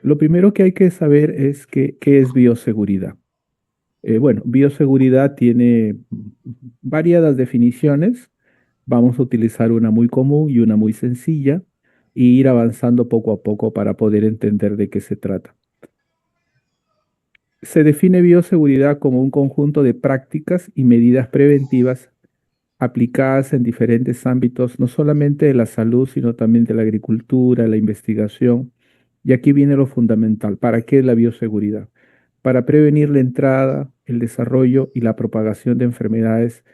Lo primero que hay que saber es qué es bioseguridad. Bueno, bioseguridad tiene variadas definiciones. Vamos a utilizar una muy común y una muy sencilla e ir avanzando poco a poco para poder entender de qué se trata. Se define bioseguridad como un conjunto de prácticas y medidas preventivas aplicadas en diferentes ámbitos, no solamente de la salud, sino también de la agricultura, la investigación. Y aquí viene lo fundamental. ¿Para qué es la bioseguridad? Para prevenir la entrada, el desarrollo y la propagación de enfermedades,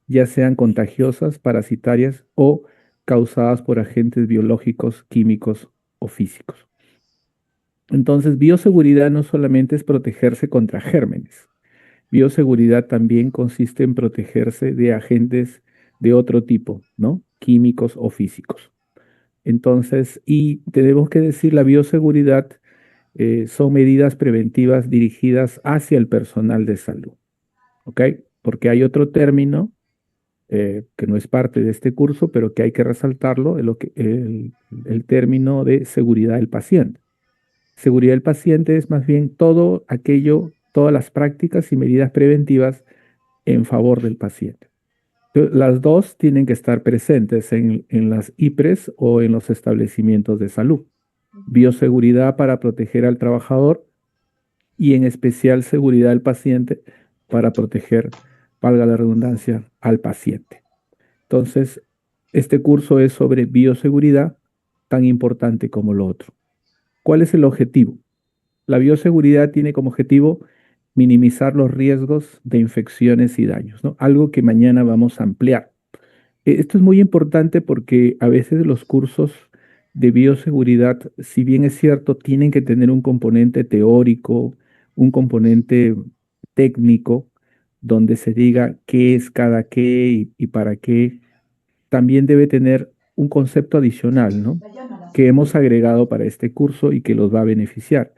ya sean contagiosas, parasitarias o causadas por agentes biológicos, químicos o físicos. Entonces, bioseguridad no solamente es protegerse contra gérmenes. Bioseguridad también consiste en protegerse de agentes de otro tipo, ¿no? Químicos o físicos. Entonces, y tenemos que decir, la bioseguridad son medidas preventivas dirigidas hacia el personal de salud, ¿ok? Porque hay otro término que no es parte de este curso, pero que hay que resaltarlo, el término de seguridad del paciente. Seguridad del paciente es más bien todo aquello, todas las prácticas y medidas preventivas en favor del paciente. Las dos tienen que estar presentes en las IPRES o en los establecimientos de salud. Bioseguridad para proteger al trabajador y en especial seguridad del paciente para proteger, valga la redundancia, al paciente. Entonces, este curso es sobre bioseguridad, tan importante como lo otro. ¿Cuál es el objetivo? La bioseguridad tiene como objetivo minimizar los riesgos de infecciones y daños, ¿no? Algo que mañana vamos a ampliar. Esto es muy importante porque a veces los cursos de bioseguridad, si bien es cierto, tienen que tener un componente teórico, un componente técnico, donde se diga qué es cada qué y para qué, también debe tener un concepto adicional, ¿no? Que hemos agregado para este curso y que los va a beneficiar,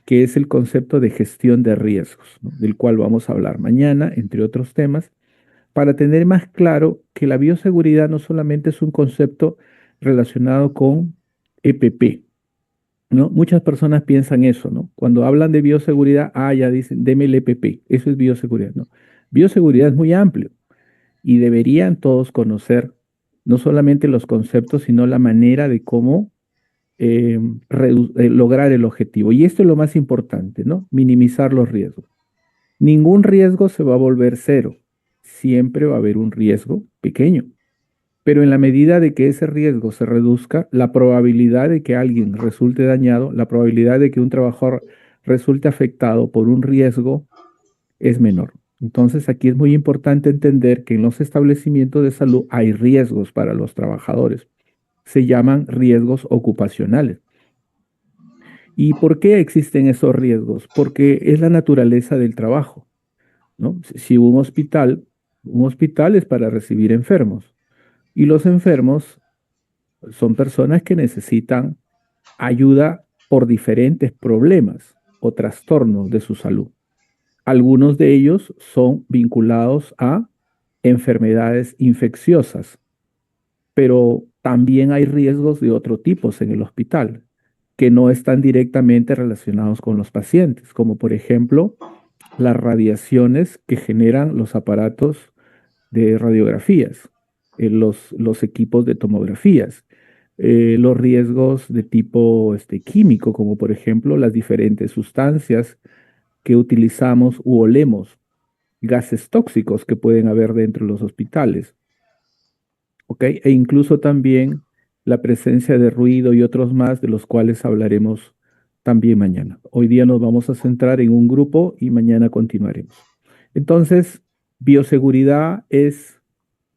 que es el concepto de gestión de riesgos, ¿no? Del cual vamos a hablar mañana, entre otros temas, para tener más claro que la bioseguridad no solamente es un concepto relacionado con EPP, ¿no? Muchas personas piensan eso, ¿no? Cuando hablan de bioseguridad, ya dicen, deme el EPP, eso es bioseguridad, ¿no? Bioseguridad es muy amplio y deberían todos conocer no solamente los conceptos, sino la manera de cómo lograr el objetivo. Y esto es lo más importante, ¿no? Minimizar los riesgos. Ningún riesgo se va a volver cero. Siempre va a haber un riesgo pequeño. Pero en la medida de que ese riesgo se reduzca, la probabilidad de que alguien resulte dañado, la probabilidad de que un trabajador resulte afectado por un riesgo es menor. Entonces, aquí es muy importante entender que en los establecimientos de salud hay riesgos para los trabajadores. Se llaman riesgos ocupacionales. ¿Y por qué existen esos riesgos? Porque es la naturaleza del trabajo, ¿no? Si un hospital es para recibir enfermos y los enfermos son personas que necesitan ayuda por diferentes problemas o trastornos de su salud. Algunos de ellos son vinculados a enfermedades infecciosas, pero también hay riesgos de otro tipo en el hospital que no están directamente relacionados con los pacientes, como por ejemplo las radiaciones que generan los aparatos de radiografías, los equipos de tomografías, los riesgos de tipo químico, como por ejemplo las diferentes sustancias que utilizamos u olemos, gases tóxicos que pueden haber dentro de los hospitales, ¿ok? E incluso también la presencia de ruido y otros más de los cuales hablaremos también mañana. Hoy día nos vamos a centrar en un grupo y mañana continuaremos. Entonces, bioseguridad es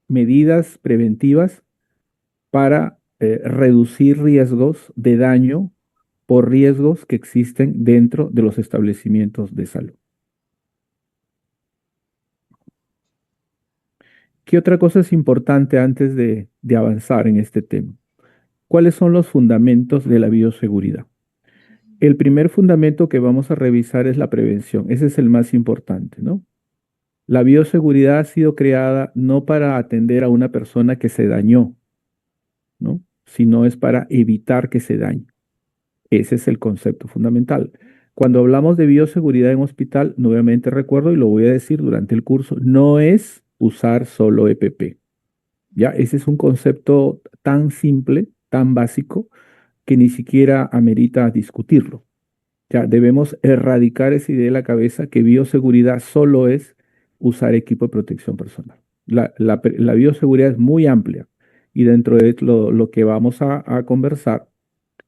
medidas preventivas para reducir riesgos de daño por riesgos que existen dentro de los establecimientos de salud. ¿Qué otra cosa es importante antes de avanzar en este tema? ¿Cuáles son los fundamentos de la bioseguridad? El primer fundamento que vamos a revisar es la prevención. Ese es el más importante, ¿no? La bioseguridad ha sido creada no para atender a una persona que se dañó, ¿no? Sino es para evitar que se dañe. Ese es el concepto fundamental. Cuando hablamos de bioseguridad en hospital, nuevamente recuerdo y lo voy a decir durante el curso, no es usar solo EPP. Ya, ese es un concepto tan simple, tan básico, que ni siquiera amerita discutirlo. Ya, debemos erradicar esa idea de la cabeza que bioseguridad solo es usar equipo de protección personal. La bioseguridad es muy amplia y dentro de lo que vamos a conversar,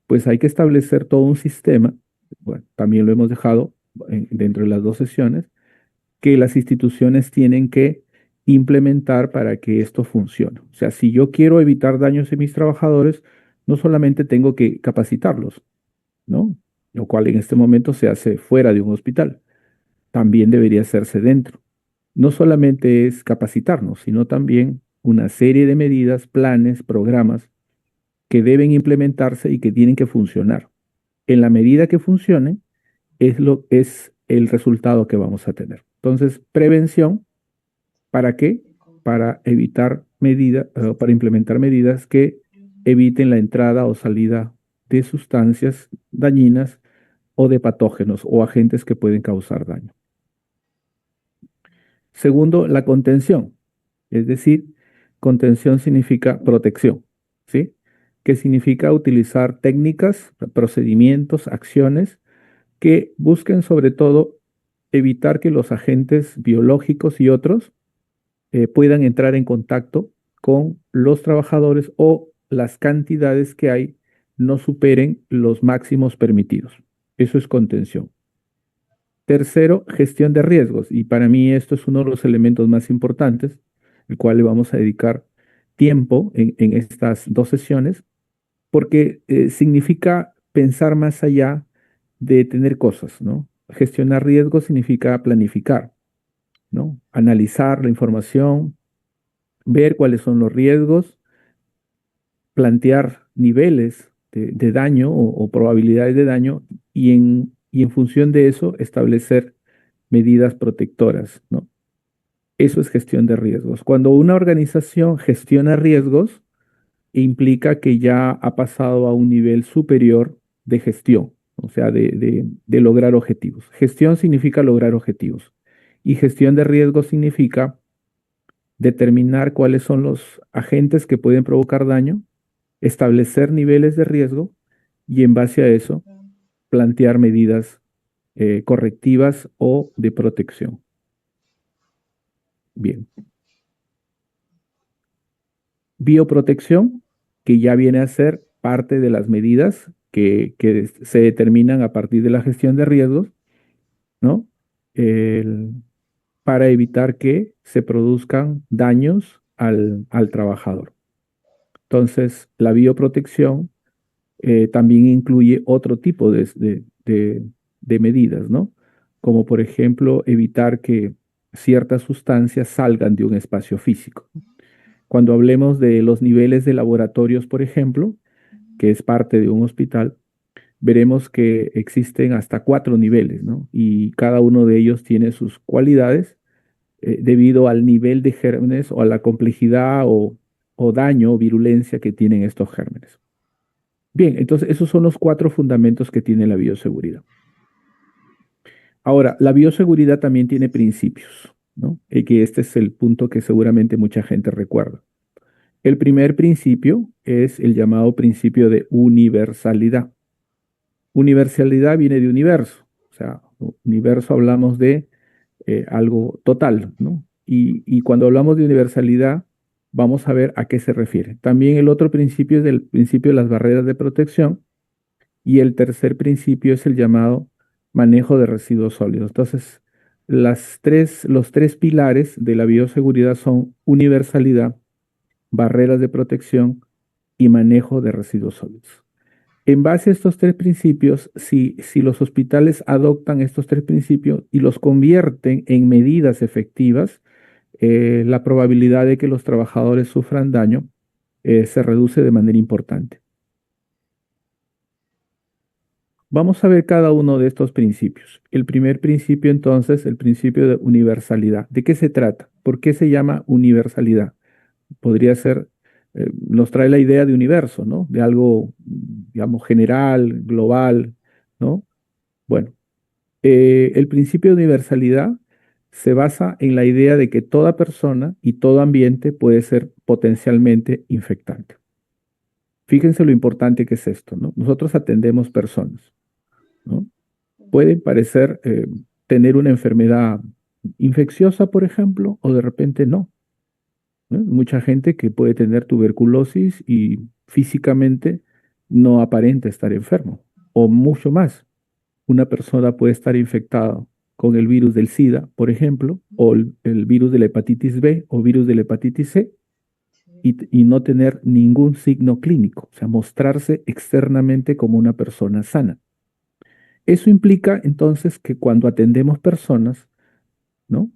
pues hay que establecer todo un sistema, bueno, también lo hemos dejado dentro de las dos sesiones, que las instituciones tienen que implementar para que esto funcione. O sea, si yo quiero evitar daños en mis trabajadores, no solamente tengo que capacitarlos, ¿no? Lo cual en este momento se hace fuera de un hospital, también debería hacerse dentro. No solamente es capacitarnos, sino también una serie de medidas, planes, programas que deben implementarse y que tienen que funcionar. En la medida que funcione, es el resultado que vamos a tener. Entonces, prevención, ¿para qué? Para evitar medidas, para implementar medidas que eviten la entrada o salida de sustancias dañinas o de patógenos o agentes que pueden causar daño. Segundo, la contención, es decir, contención significa protección, ¿sí? Que significa utilizar técnicas, procedimientos, acciones que busquen sobre todo evitar que los agentes biológicos y otros puedan entrar en contacto con los trabajadores o las cantidades que hay no superen los máximos permitidos. Eso es contención. Tercero, gestión de riesgos. Y para mí esto es uno de los elementos más importantes, el cual le vamos a dedicar tiempo en estas dos sesiones, porque significa pensar más allá de tener cosas, ¿no? Gestionar riesgos significa planificar, ¿no? Analizar la información, ver cuáles son los riesgos, plantear niveles de daño o probabilidades de daño y en función de eso establecer medidas protectoras, ¿no? Eso es gestión de riesgos. Cuando una organización gestiona riesgos, implica que ya ha pasado a un nivel superior de gestión, o sea, de lograr objetivos. Gestión significa lograr objetivos y gestión de riesgos significa determinar cuáles son los agentes que pueden provocar daño, establecer niveles de riesgo y en base a eso plantear medidas correctivas o de protección. Bien. Bioprotección, que ya viene a ser parte de las medidas que se determinan a partir de la gestión de riesgos, ¿no? El- para evitar que se produzcan daños al trabajador. Entonces, la bioprotección también incluye otro tipo de medidas, ¿no? Como por ejemplo, evitar que ciertas sustancias salgan de un espacio físico. Cuando hablemos de los niveles de laboratorios, por ejemplo, que es parte de un hospital, veremos que existen hasta 4 niveles, ¿no? Y cada uno de ellos tiene sus cualidades debido al nivel de gérmenes o a la complejidad o daño o virulencia que tienen estos gérmenes. Bien, entonces esos son los 4 fundamentos que tiene la bioseguridad. Ahora, la bioseguridad también tiene principios, ¿no? Y que este es el punto que seguramente mucha gente recuerda. El primer principio es el llamado principio de universalidad. Universalidad viene de universo, o sea, universo hablamos de algo total, ¿no? Y cuando hablamos de universalidad, vamos a ver a qué se refiere. También el otro principio es el principio de las barreras de protección y el tercer principio es el llamado manejo de residuos sólidos. Entonces, los tres pilares de la bioseguridad son universalidad, barreras de protección y manejo de residuos sólidos. En base a estos 3 principios, si los hospitales adoptan estos 3 principios y los convierten en medidas efectivas, la probabilidad de que los trabajadores sufran daño se reduce de manera importante. Vamos a ver cada uno de estos principios. El primer principio, entonces, el principio de universalidad. ¿De qué se trata? ¿Por qué se llama universalidad? Podría ser nos trae la idea de universo, ¿no? De algo, digamos, general, global, ¿no? Bueno, el principio de universalidad se basa en la idea de que toda persona y todo ambiente puede ser potencialmente infectante. Fíjense lo importante que es esto, ¿no? Nosotros atendemos personas, ¿no? Pueden parecer tener una enfermedad infecciosa, por ejemplo, o de repente no, ¿no? Mucha gente que puede tener tuberculosis y físicamente no aparenta estar enfermo, o mucho más. Una persona puede estar infectada con el virus del SIDA, por ejemplo, o el virus de la hepatitis B o virus de la hepatitis C, y no tener ningún signo clínico, o sea, mostrarse externamente como una persona sana. Eso implica entonces que cuando atendemos personas, ¿no?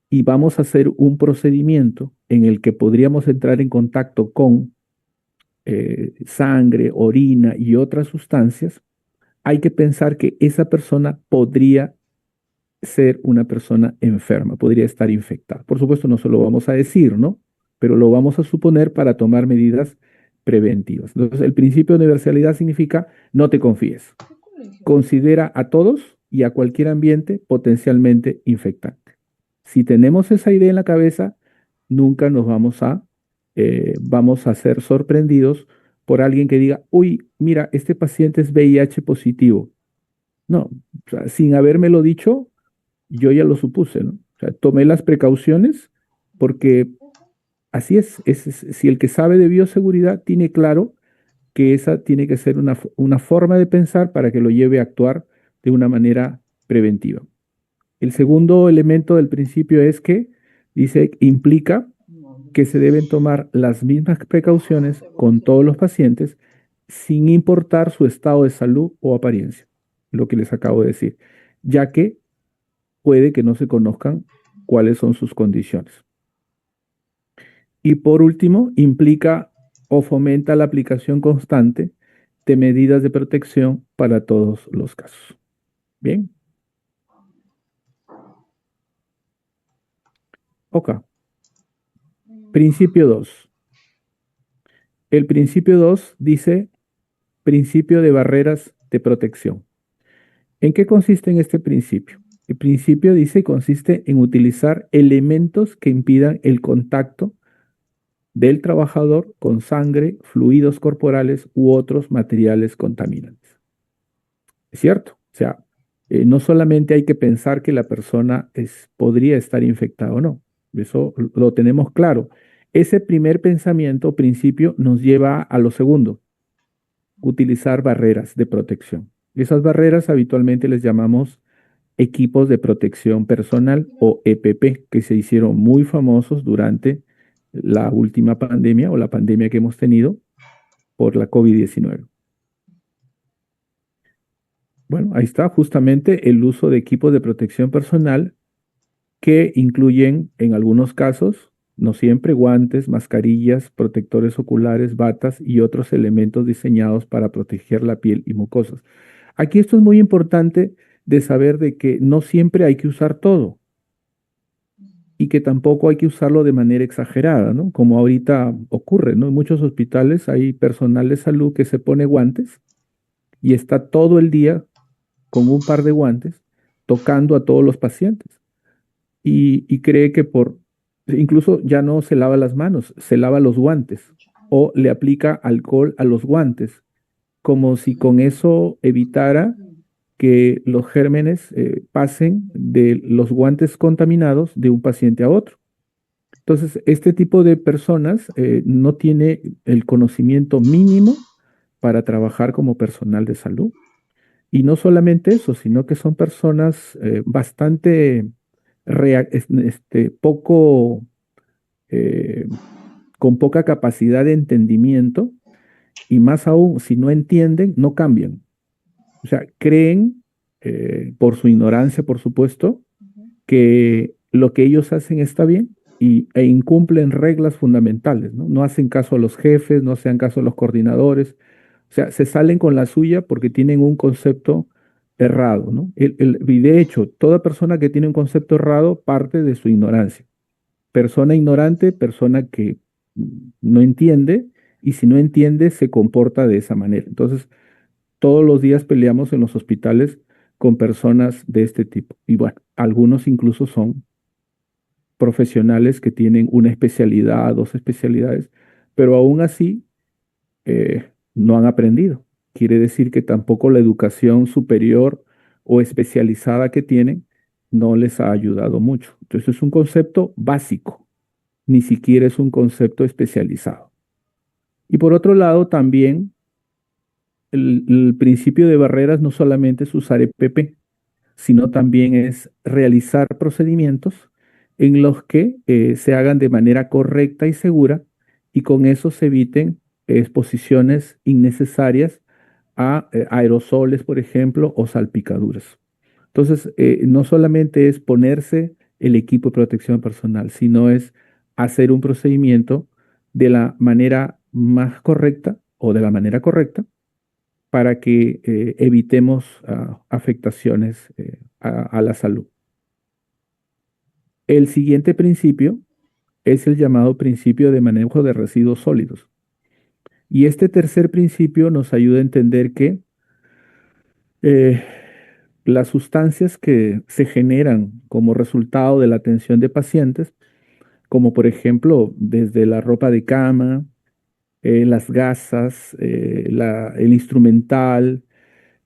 Y vamos a hacer un procedimiento en el que podríamos entrar en contacto con sangre, orina y otras sustancias, hay que pensar que esa persona podría ser una persona enferma, podría estar infectada. Por supuesto, no se lo vamos a decir, ¿no? Pero lo vamos a suponer para tomar medidas preventivas. Entonces, el principio de universalidad significa no te confíes. Considera a todos y a cualquier ambiente potencialmente infectante. Si tenemos esa idea en la cabeza, nunca nos vamos a ser sorprendidos por alguien que diga, uy, mira, este paciente es VIH positivo. No, o sea, sin habérmelo dicho, yo ya lo supuse, ¿no? O sea, tomé las precauciones porque así si el que sabe de bioseguridad tiene claro que esa tiene que ser una forma de pensar para que lo lleve a actuar de una manera preventiva. El segundo elemento del principio es que dice, implica que se deben tomar las mismas precauciones con todos los pacientes sin importar su estado de salud o apariencia, lo que les acabo de decir, ya que puede que no se conozcan cuáles son sus condiciones. Y por último, implica o fomenta la aplicación constante de medidas de protección para todos los casos. Bien, ok. Principio 2. El principio 2 dice principio de barreras de protección. ¿En qué consiste en este principio? El principio dice consiste en utilizar elementos que impidan el contacto del trabajador con sangre, fluidos corporales u otros materiales contaminantes. ¿Es cierto? O sea, no solamente hay que pensar que la persona podría estar infectada o no, eso lo tenemos claro. Ese primer pensamiento o principio nos lleva a lo segundo, utilizar barreras de protección. Esas barreras habitualmente les llamamos equipos de protección personal o EPP, que se hicieron muy famosos durante la última pandemia o la pandemia que hemos tenido por la COVID-19. Bueno, ahí está justamente el uso de equipos de protección personal que incluyen en algunos casos, no siempre, guantes, mascarillas, protectores oculares, batas y otros elementos diseñados para proteger la piel y mucosas. Aquí esto es muy importante de saber de que no siempre hay que usar todo y que tampoco hay que usarlo de manera exagerada, ¿no? Como ahorita ocurre, ¿no? En muchos hospitales hay personal de salud que se pone guantes y está todo el día con un par de guantes tocando a todos los pacientes y cree que incluso ya no se lava las manos, se lava los guantes o le aplica alcohol a los guantes, como si con eso evitara que los gérmenes pasen de los guantes contaminados de un paciente a otro. Entonces, este tipo de personas no tiene el conocimiento mínimo para trabajar como personal de salud. Y no solamente eso, sino que son personas bastante poco, eh, con poca capacidad de entendimiento y más aún, si no entienden, no cambian. O sea, creen, por su ignorancia, por supuesto, que lo que ellos hacen está bien e incumplen reglas fundamentales, ¿no? No hacen caso a los jefes, no hacen caso a los coordinadores, o sea, se salen con la suya porque tienen un concepto errado, ¿no? Y de hecho, toda persona que tiene un concepto errado parte de su ignorancia. Persona ignorante, persona que no entiende, y si no entiende, se comporta de esa manera. Entonces, todos los días peleamos en los hospitales con personas de este tipo. Y bueno, algunos incluso son profesionales que tienen una especialidad, dos especialidades, pero aún así no han aprendido. Quiere decir que tampoco la educación superior o especializada que tienen no les ha ayudado mucho. Entonces es un concepto básico, ni siquiera es un concepto especializado. Y por otro lado, también el principio de barreras no solamente es usar EPP, sino también es realizar procedimientos en los que se hagan de manera correcta y segura, y con eso se eviten exposiciones innecesarias a aerosoles, por ejemplo, o salpicaduras. Entonces, no solamente es ponerse el equipo de protección personal, sino es hacer un procedimiento de la manera más correcta o de la manera correcta para que evitemos afectaciones a la salud. El siguiente principio es el llamado principio de manejo de residuos sólidos. Y este tercer principio nos ayuda a entender que eh, las sustancias que se generan como resultado de la atención de pacientes, como por ejemplo desde la ropa de cama, las gasas, el instrumental,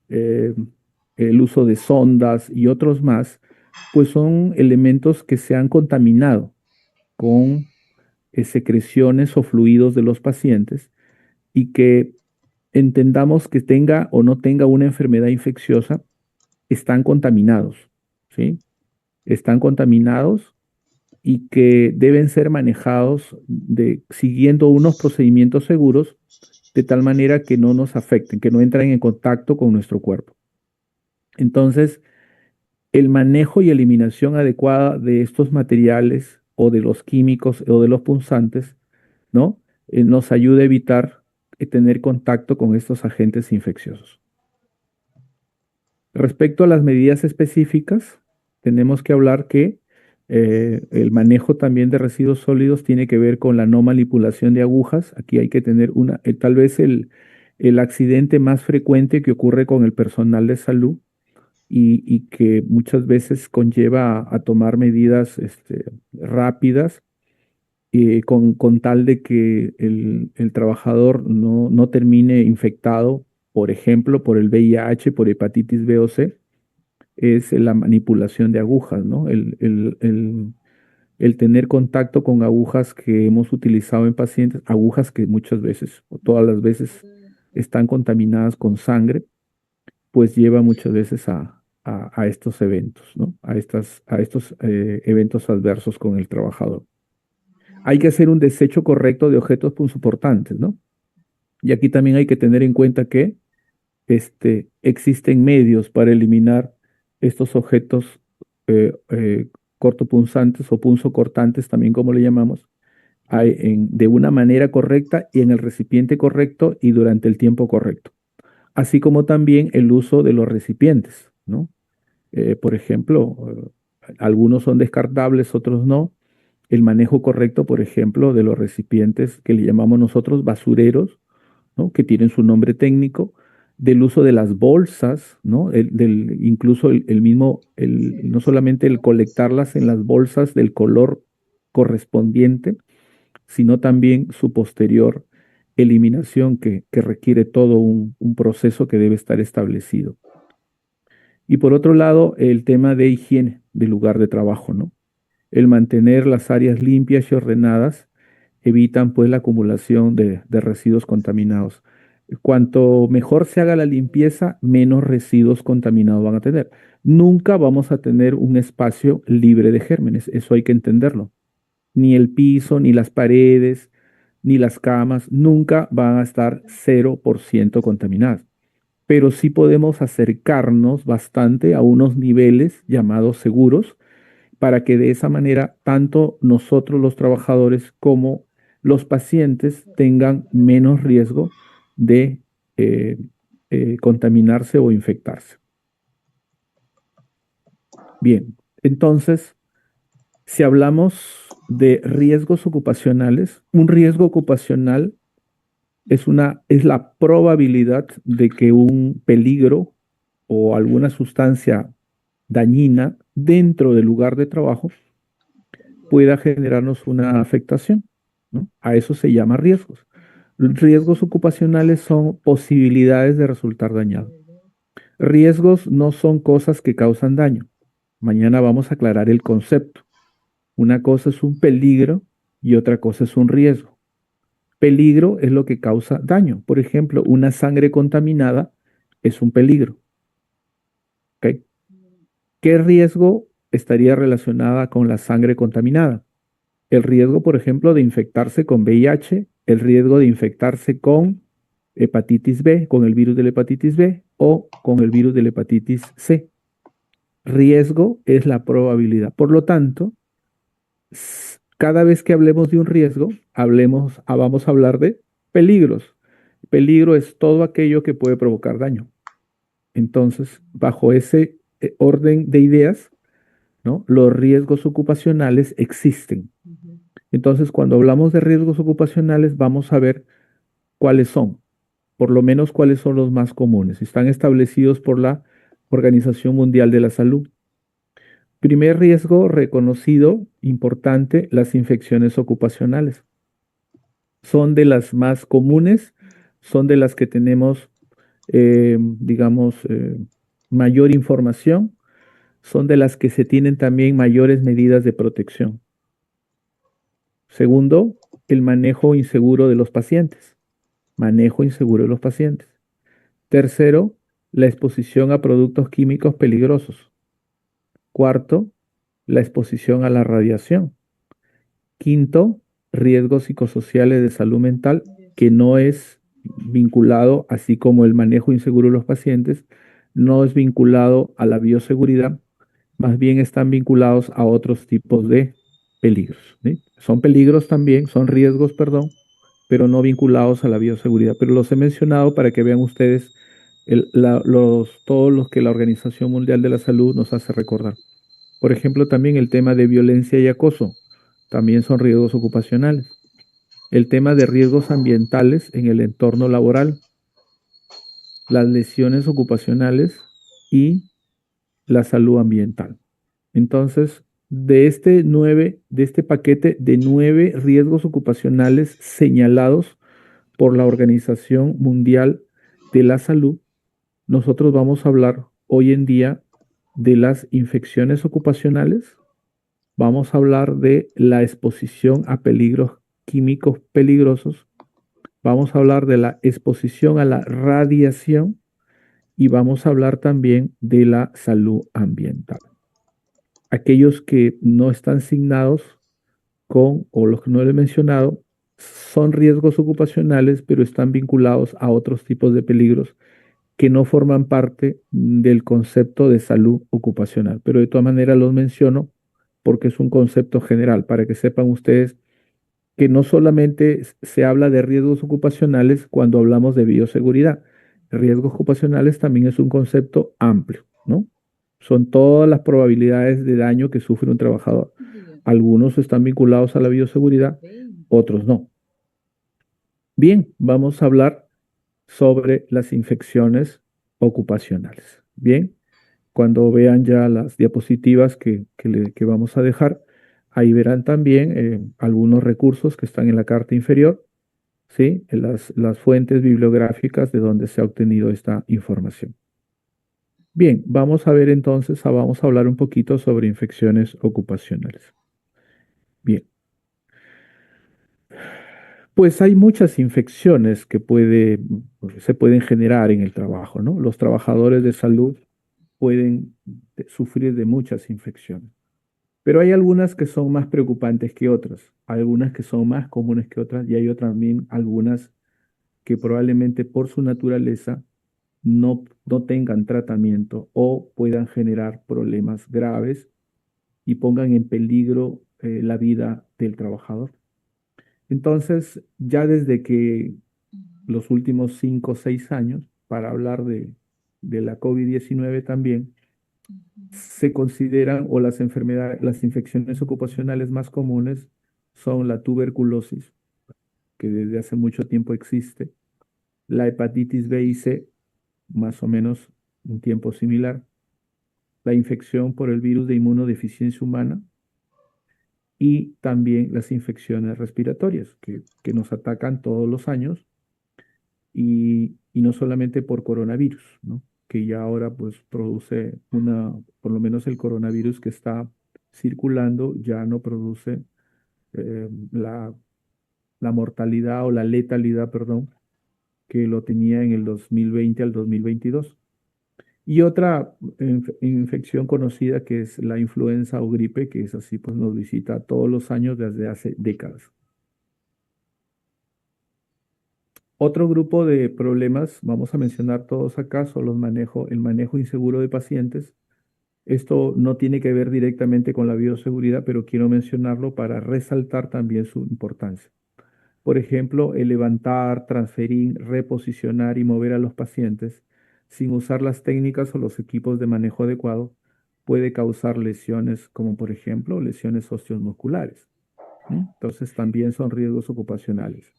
eh, el uso de sondas y otros más, pues son elementos que se han contaminado con secreciones o fluidos de los pacientes y que entendamos que tenga o no tenga una enfermedad infecciosa, están contaminados, ¿sí? Están contaminados y que deben ser manejados siguiendo unos procedimientos seguros de tal manera que no nos afecten, que no entren en contacto con nuestro cuerpo. Entonces, el manejo y eliminación adecuada de estos materiales o de los químicos o de los punzantes, ¿no? Nos ayuda a evitar tener contacto con estos agentes infecciosos. Respecto a las medidas específicas, tenemos que hablar que el manejo también de residuos sólidos tiene que ver con la no manipulación de agujas. Aquí hay que tener tal vez el accidente más frecuente que ocurre con el personal de salud y que muchas veces conlleva a tomar medidas rápidas con tal de que el trabajador no termine infectado, por ejemplo, por el VIH, por hepatitis B o C, es la manipulación de agujas, ¿no? El tener contacto con agujas que hemos utilizado en pacientes, agujas que muchas veces o todas las veces están contaminadas con sangre, pues lleva muchas veces a estos eventos, ¿no? A estos eventos adversos con el trabajador. Hay que hacer un desecho correcto de objetos punzoportantes, ¿no? Y aquí también hay que tener en cuenta que existen medios para eliminar estos objetos cortopunzantes o punzocortantes, también como le llamamos, de una manera correcta y en el recipiente correcto y durante el tiempo correcto. Así como también el uso de los recipientes, ¿no? Por ejemplo, algunos son descartables, otros no. El manejo correcto, por ejemplo, de los recipientes que le llamamos nosotros basureros, ¿no? Que tienen su nombre técnico, del uso de las bolsas, ¿no? Incluso el mismo, no solamente el colectarlas en las bolsas del color correspondiente, sino también su posterior eliminación que requiere todo un proceso que debe estar establecido. Y por otro lado, el tema de higiene del lugar de trabajo, ¿no? El mantener las áreas limpias y ordenadas evitan pues la acumulación de residuos contaminados. Cuanto mejor se haga la limpieza, menos residuos contaminados van a tener. Nunca vamos a tener un espacio libre de gérmenes, eso hay que entenderlo. Ni el piso, ni las paredes, ni las camas, nunca van a estar 0% contaminadas. Pero sí podemos acercarnos bastante a unos niveles llamados seguros para que de esa manera tanto nosotros los trabajadores como los pacientes tengan menos riesgo de eh, contaminarse o infectarse. Bien, entonces, si hablamos de riesgos ocupacionales. Un riesgo ocupacional es la probabilidad de que un peligro o alguna sustancia dañina dentro del lugar de trabajo pueda generarnos una afectación, ¿no? A eso se llama riesgos. Riesgos ocupacionales son posibilidades de resultar dañado. Riesgos no son cosas que causan daño. Mañana vamos a aclarar el concepto. Una cosa es un peligro y otra cosa es un riesgo. Peligro es lo que causa daño. Por ejemplo, una sangre contaminada es un peligro. ¿Ok? ¿Qué riesgo estaría relacionada con la sangre contaminada? El riesgo, por ejemplo, de infectarse con VIH, el riesgo de infectarse con hepatitis B, con el virus de la hepatitis B o con el virus de la hepatitis C. Riesgo es la probabilidad. Por lo tanto, cada vez que hablemos de un riesgo, vamos a hablar de peligros. Peligro es todo aquello que puede provocar daño. Entonces, bajo ese orden de ideas, ¿no? Los riesgos ocupacionales existen. Entonces, cuando hablamos de riesgos ocupacionales, vamos a ver cuáles son, por lo menos cuáles son los más comunes. Están establecidos por la Organización Mundial de la Salud. Primer riesgo reconocido, importante, las infecciones ocupacionales. Son de las más comunes, son de las que tenemos, digamos, mayor información, son de las que se tienen también mayores medidas de protección. Segundo, el manejo inseguro de los pacientes. Manejo inseguro de los pacientes. Tercero, la exposición a productos químicos peligrosos. Cuarto, la exposición a la radiación. Quinto, riesgos psicosociales de salud mental, que no es vinculado, así como el manejo inseguro de los pacientes, no es vinculado a la bioseguridad, más bien están vinculados a otros tipos de peligros, ¿sí? Son peligros también, son riesgos, perdón, pero no vinculados a la bioseguridad. Pero los he mencionado para que vean ustedes todos los que la Organización Mundial de la Salud nos hace recordar. Por ejemplo, también el tema de violencia y acoso, también son riesgos ocupacionales. El tema de riesgos ambientales en el entorno laboral, las lesiones ocupacionales y la salud ambiental. Entonces, de este paquete de 9 riesgos ocupacionales señalados por la Organización Mundial de la Salud, nosotros vamos a hablar hoy en día de las infecciones ocupacionales, vamos a hablar de la exposición a peligros químicos peligrosos, vamos a hablar de la exposición a la radiación y vamos a hablar también de la salud ambiental. Aquellos que no están signados o los que no le he mencionado, son riesgos ocupacionales, pero están vinculados a otros tipos de peligros que no forman parte del concepto de salud ocupacional. Pero de todas maneras los menciono porque es un concepto general, para que sepan ustedes que no solamente se habla de riesgos ocupacionales cuando hablamos de bioseguridad. Riesgos ocupacionales también es un concepto amplio, ¿no? Son todas las probabilidades de daño que sufre un trabajador. Algunos están vinculados a la bioseguridad, otros no. Bien, vamos a hablar sobre las infecciones ocupacionales. Bien, cuando vean ya las diapositivas que vamos a dejar, ahí verán también algunos recursos que están en la carta inferior, ¿sí? Las fuentes bibliográficas de donde se ha obtenido esta información. Bien, vamos a ver entonces, vamos a hablar un poquito sobre infecciones ocupacionales. Bien, pues hay muchas infecciones que se pueden generar en el trabajo, ¿no? Los trabajadores de salud pueden sufrir de muchas infecciones, pero hay algunas que son más preocupantes que otras, algunas que son más comunes que otras y hay otras también algunas que probablemente por su naturaleza no tengan tratamiento o puedan generar problemas graves y pongan en peligro la vida del trabajador. Entonces, ya desde que los últimos 5 o 6 años, para hablar de la COVID-19 también, se consideran o las infecciones ocupacionales más comunes son la tuberculosis, que desde hace mucho tiempo existe, la hepatitis B y C, más o menos un tiempo similar, la infección por el virus de inmunodeficiencia humana y también las infecciones respiratorias que nos atacan todos los años y no solamente por coronavirus, ¿no? Que ya ahora pues produce por lo menos el coronavirus que está circulando ya no produce la mortalidad o la letalidad, perdón, que lo tenía en el 2020 al 2022. Y otra infección conocida que es la influenza o gripe, que es así, pues nos visita todos los años desde hace décadas. Otro grupo de problemas, vamos a mencionar todos acá, son el manejo inseguro de pacientes. Esto no tiene que ver directamente con la bioseguridad, pero quiero mencionarlo para resaltar también su importancia. Por ejemplo, el levantar, transferir, reposicionar y mover a los pacientes sin usar las técnicas o los equipos de manejo adecuado puede causar lesiones como por ejemplo lesiones osteomusculares. Entonces también son riesgos ocupacionales.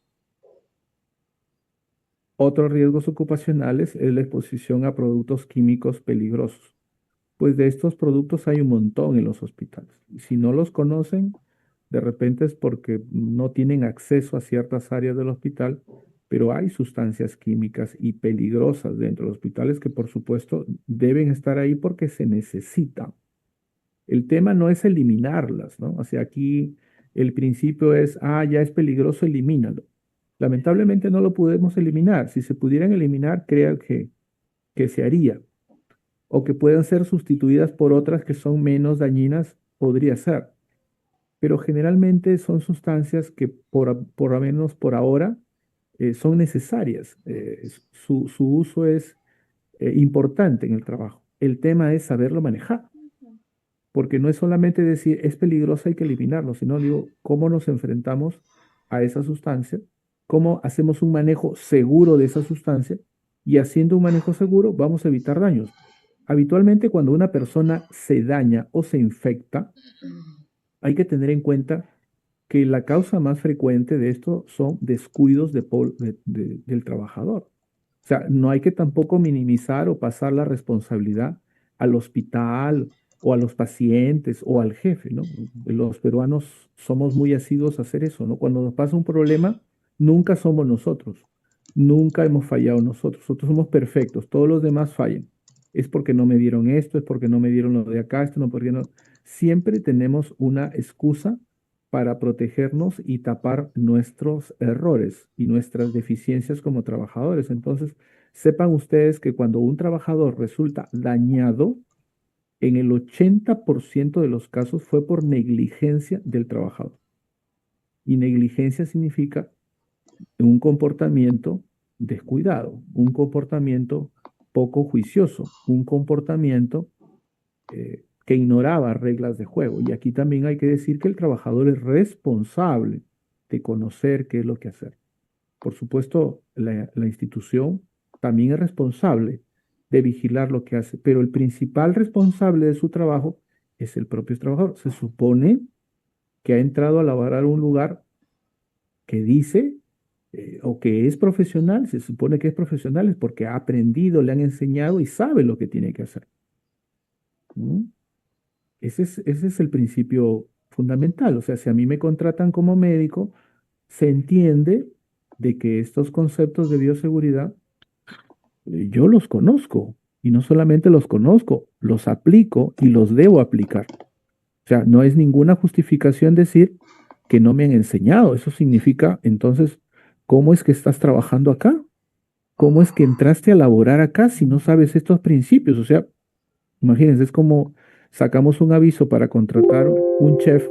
Otros riesgos ocupacionales es la exposición a productos químicos peligrosos. Pues de estos productos hay un montón en los hospitales. Y si no los conocen, de repente es porque no tienen acceso a ciertas áreas del hospital, pero hay sustancias químicas y peligrosas dentro de los hospitales que por supuesto deben estar ahí porque se necesitan. El tema no es eliminarlas, ¿no? O sea, aquí el principio es, ya es peligroso, elimínalo. Lamentablemente no lo podemos eliminar. Si se pudieran eliminar, creo que se haría o que puedan ser sustituidas por otras que son menos dañinas, podría ser. Pero generalmente son sustancias que por lo menos por ahora son necesarias. Su uso es importante en el trabajo. El tema es saberlo manejar, porque no es solamente decir es peligroso, hay que eliminarlo, sino digo, cómo nos enfrentamos a esa sustancia, cómo hacemos un manejo seguro de esa sustancia y haciendo un manejo seguro vamos a evitar daños. Habitualmente cuando una persona se daña o se infecta, hay que tener en cuenta que la causa más frecuente de esto son descuidos del trabajador. O sea, no hay que tampoco minimizar o pasar la responsabilidad al hospital o a los pacientes o al jefe, ¿no? Los peruanos somos muy asiduos a hacer eso, ¿no? Cuando nos pasa un problema, nunca somos nosotros, nunca hemos fallado nosotros, nosotros somos perfectos, todos los demás fallan. Es porque no me dieron esto, es porque no me dieron lo de acá, esto no, porque no. Siempre tenemos una excusa para protegernos y tapar nuestros errores y nuestras deficiencias como trabajadores. Entonces, sepan ustedes que cuando un trabajador resulta dañado, en el 80% de los casos fue por negligencia del trabajador. Y negligencia significa un comportamiento descuidado, un comportamiento poco juicioso, un comportamiento que ignoraba reglas de juego. Y aquí también hay que decir que el trabajador es responsable de conocer qué es lo que hacer. Por supuesto, la institución también es responsable de vigilar lo que hace, pero el principal responsable de su trabajo es el propio trabajador. Se supone que ha entrado a laborar un lugar que dice o que es profesional, se supone que es profesional, es porque ha aprendido, le han enseñado y sabe lo que tiene que hacer. ¿Mm? Ese es el principio fundamental. O sea, si a mí me contratan como médico, se entiende de que estos conceptos de bioseguridad yo los conozco y no solamente los conozco, los aplico y los debo aplicar. O sea, no es ninguna justificación decir que no me han enseñado. Eso significa, entonces, ¿cómo es que estás trabajando acá? ¿Cómo es que entraste a laborar acá si no sabes estos principios? O sea, imagínense, es como sacamos un aviso para contratar un chef,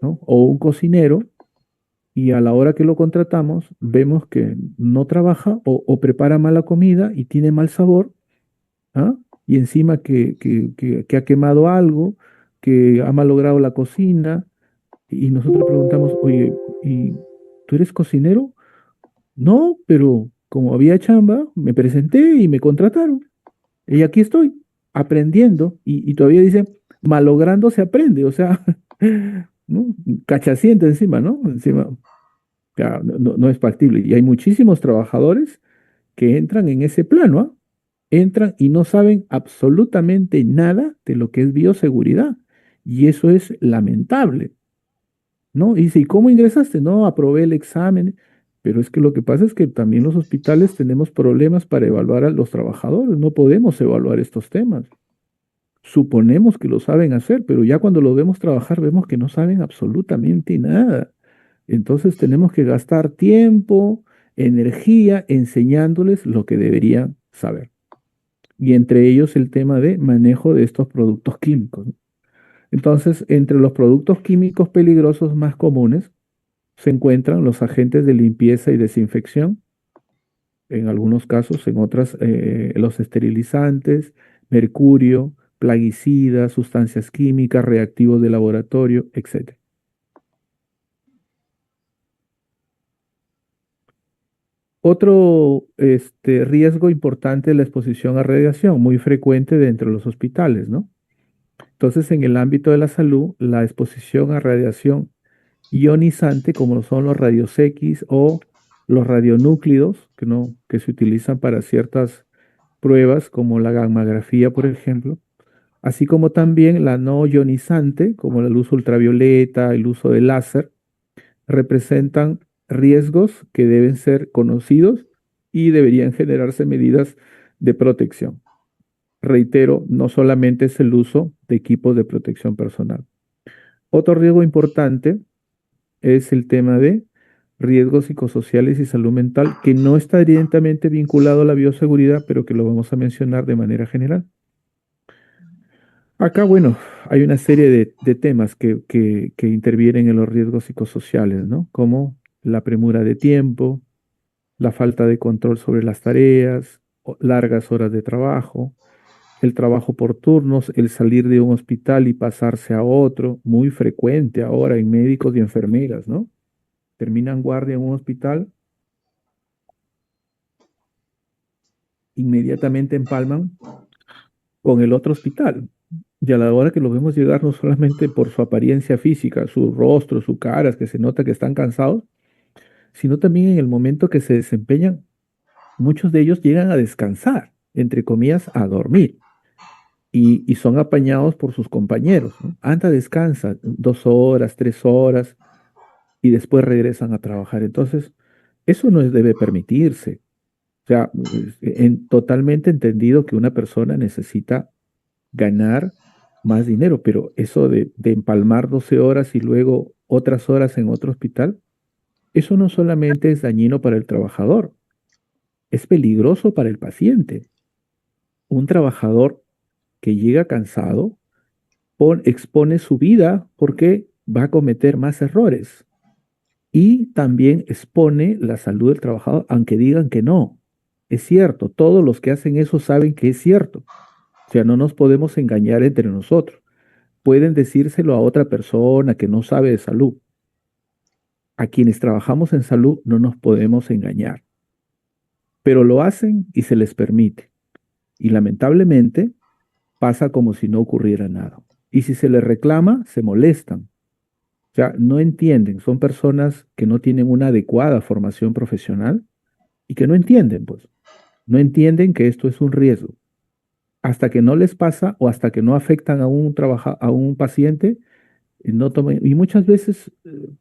¿no? O un cocinero y a la hora que lo contratamos vemos que no trabaja o prepara mala comida y tiene mal sabor, ¿ah? Y encima que ha quemado algo, que ha malogrado la cocina y nosotros preguntamos, oye, ¿y tú eres cocinero? No, pero como había chamba, me presenté y me contrataron. Y aquí estoy, aprendiendo, y todavía dice, malogrando se aprende, o sea, ¿no? Cachaciente encima, ¿no? Encima, ya, no es factible. Y hay muchísimos trabajadores que entran en ese plano, ¿ah? Entran y no saben absolutamente nada de lo que es bioseguridad. Y eso es lamentable, ¿no? Y dice, ¿y cómo ingresaste? No, aprobé el examen. Pero es que lo que pasa es que también los hospitales tenemos problemas para evaluar a los trabajadores. No podemos evaluar estos temas. Suponemos que lo saben hacer, pero ya cuando los vemos trabajar vemos que no saben absolutamente nada. Entonces tenemos que gastar tiempo, energía enseñándoles lo que deberían saber. Y entre ellos el tema de manejo de estos productos químicos, ¿no? Entonces, entre los productos químicos peligrosos más comunes se encuentran los agentes de limpieza y desinfección, en algunos casos, en otras, los esterilizantes, mercurio, plaguicidas, sustancias químicas, reactivos de laboratorio, etc. Otro riesgo importante es la exposición a radiación, muy frecuente dentro de los hospitales, ¿no? Entonces, en el ámbito de la salud, la exposición a radiación ionizante, como son los rayos X o los radionúclidos, que se utilizan para ciertas pruebas, como la gammagrafía, por ejemplo, así como también la no ionizante, como la luz ultravioleta, el uso del láser, representan riesgos que deben ser conocidos y deberían generarse medidas de protección. Reitero, no solamente es el uso de equipos de protección personal. Otro riesgo importante es el tema de riesgos psicosociales y salud mental, que no está directamente vinculado a la bioseguridad, pero que lo vamos a mencionar de manera general. Acá, bueno, hay una serie de temas que intervienen en los riesgos psicosociales, ¿no? Como la premura de tiempo, la falta de control sobre las tareas, largas horas de trabajo, el trabajo por turnos, el salir de un hospital y pasarse a otro, muy frecuente ahora en médicos y enfermeras, ¿no? Terminan guardia en un hospital, inmediatamente empalman con el otro hospital. Y a la hora que los vemos llegar, no solamente por su apariencia física, su rostro, su cara, es que se nota que están cansados, sino también en el momento que se desempeñan, muchos de ellos llegan a descansar, entre comillas, a dormir. Y son apañados por sus compañeros, ¿no? Anda, descansa 2 horas, 3 horas, y después regresan a trabajar. Entonces, eso no debe permitirse. O sea, totalmente entendido que una persona necesita ganar más dinero, pero eso de empalmar 12 horas y luego otras horas en otro hospital, eso no solamente es dañino para el trabajador, es peligroso para el paciente. Un trabajador que llega cansado expone su vida porque va a cometer más errores y también expone la salud del trabajador, aunque digan que no. Es cierto, todos los que hacen eso saben que es cierto. O sea, no nos podemos engañar entre nosotros. Pueden decírselo a otra persona que no sabe de salud. A quienes trabajamos en salud no nos podemos engañar, pero lo hacen y se les permite. Y lamentablemente pasa como si no ocurriera nada. Y si se les reclama, se molestan. O sea, no entienden. Son personas que no tienen una adecuada formación profesional y que no entienden, pues. No entienden que esto es un riesgo. Hasta que no les pasa o hasta que no afectan a a un paciente, no toman, y muchas veces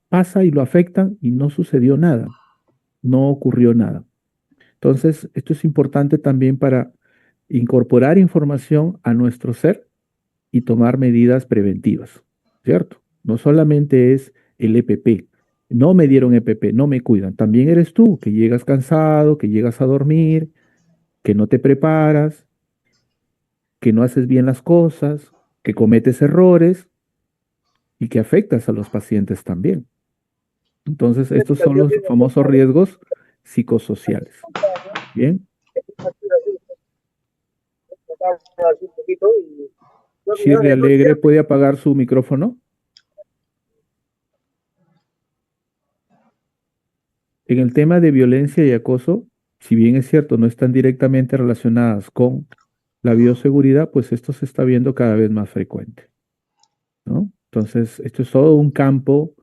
pasa y lo afectan y no sucedió nada, no ocurrió nada. Entonces, esto es importante también para incorporar información a nuestro ser y tomar medidas preventivas, ¿cierto? No solamente es el EPP. No me dieron EPP, no me cuidan. También eres tú que llegas cansado, que llegas a dormir, que no te preparas, que no haces bien las cosas, que cometes errores y que afectas a los pacientes también. Entonces, estos son los famosos riesgos psicosociales. Bien, Un poquito y no, mira, Shirley no Alegre quiero. puede apagar su micrófono. En el tema de violencia y acoso, si bien es cierto, no están directamente relacionadas con la bioseguridad, pues esto se está viendo cada vez más frecuente, ¿no? Entonces, esto es todo un campo,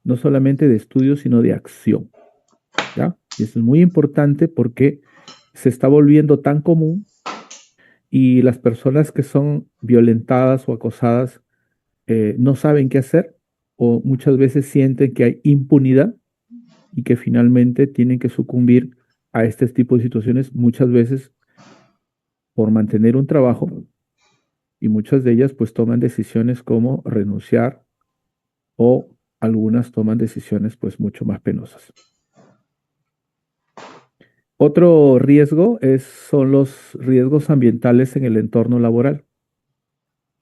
no solamente de estudio, sino de acción, ¿ya? Y eso es muy importante porque se está volviendo tan común y las personas que son violentadas o acosadas no saben qué hacer o muchas veces sienten que hay impunidad y que finalmente tienen que sucumbir a este tipo de situaciones, muchas veces por mantener un trabajo y muchas de ellas pues toman decisiones como renunciar o algunas toman decisiones pues mucho más penosas. Otro riesgo son los riesgos ambientales en el entorno laboral,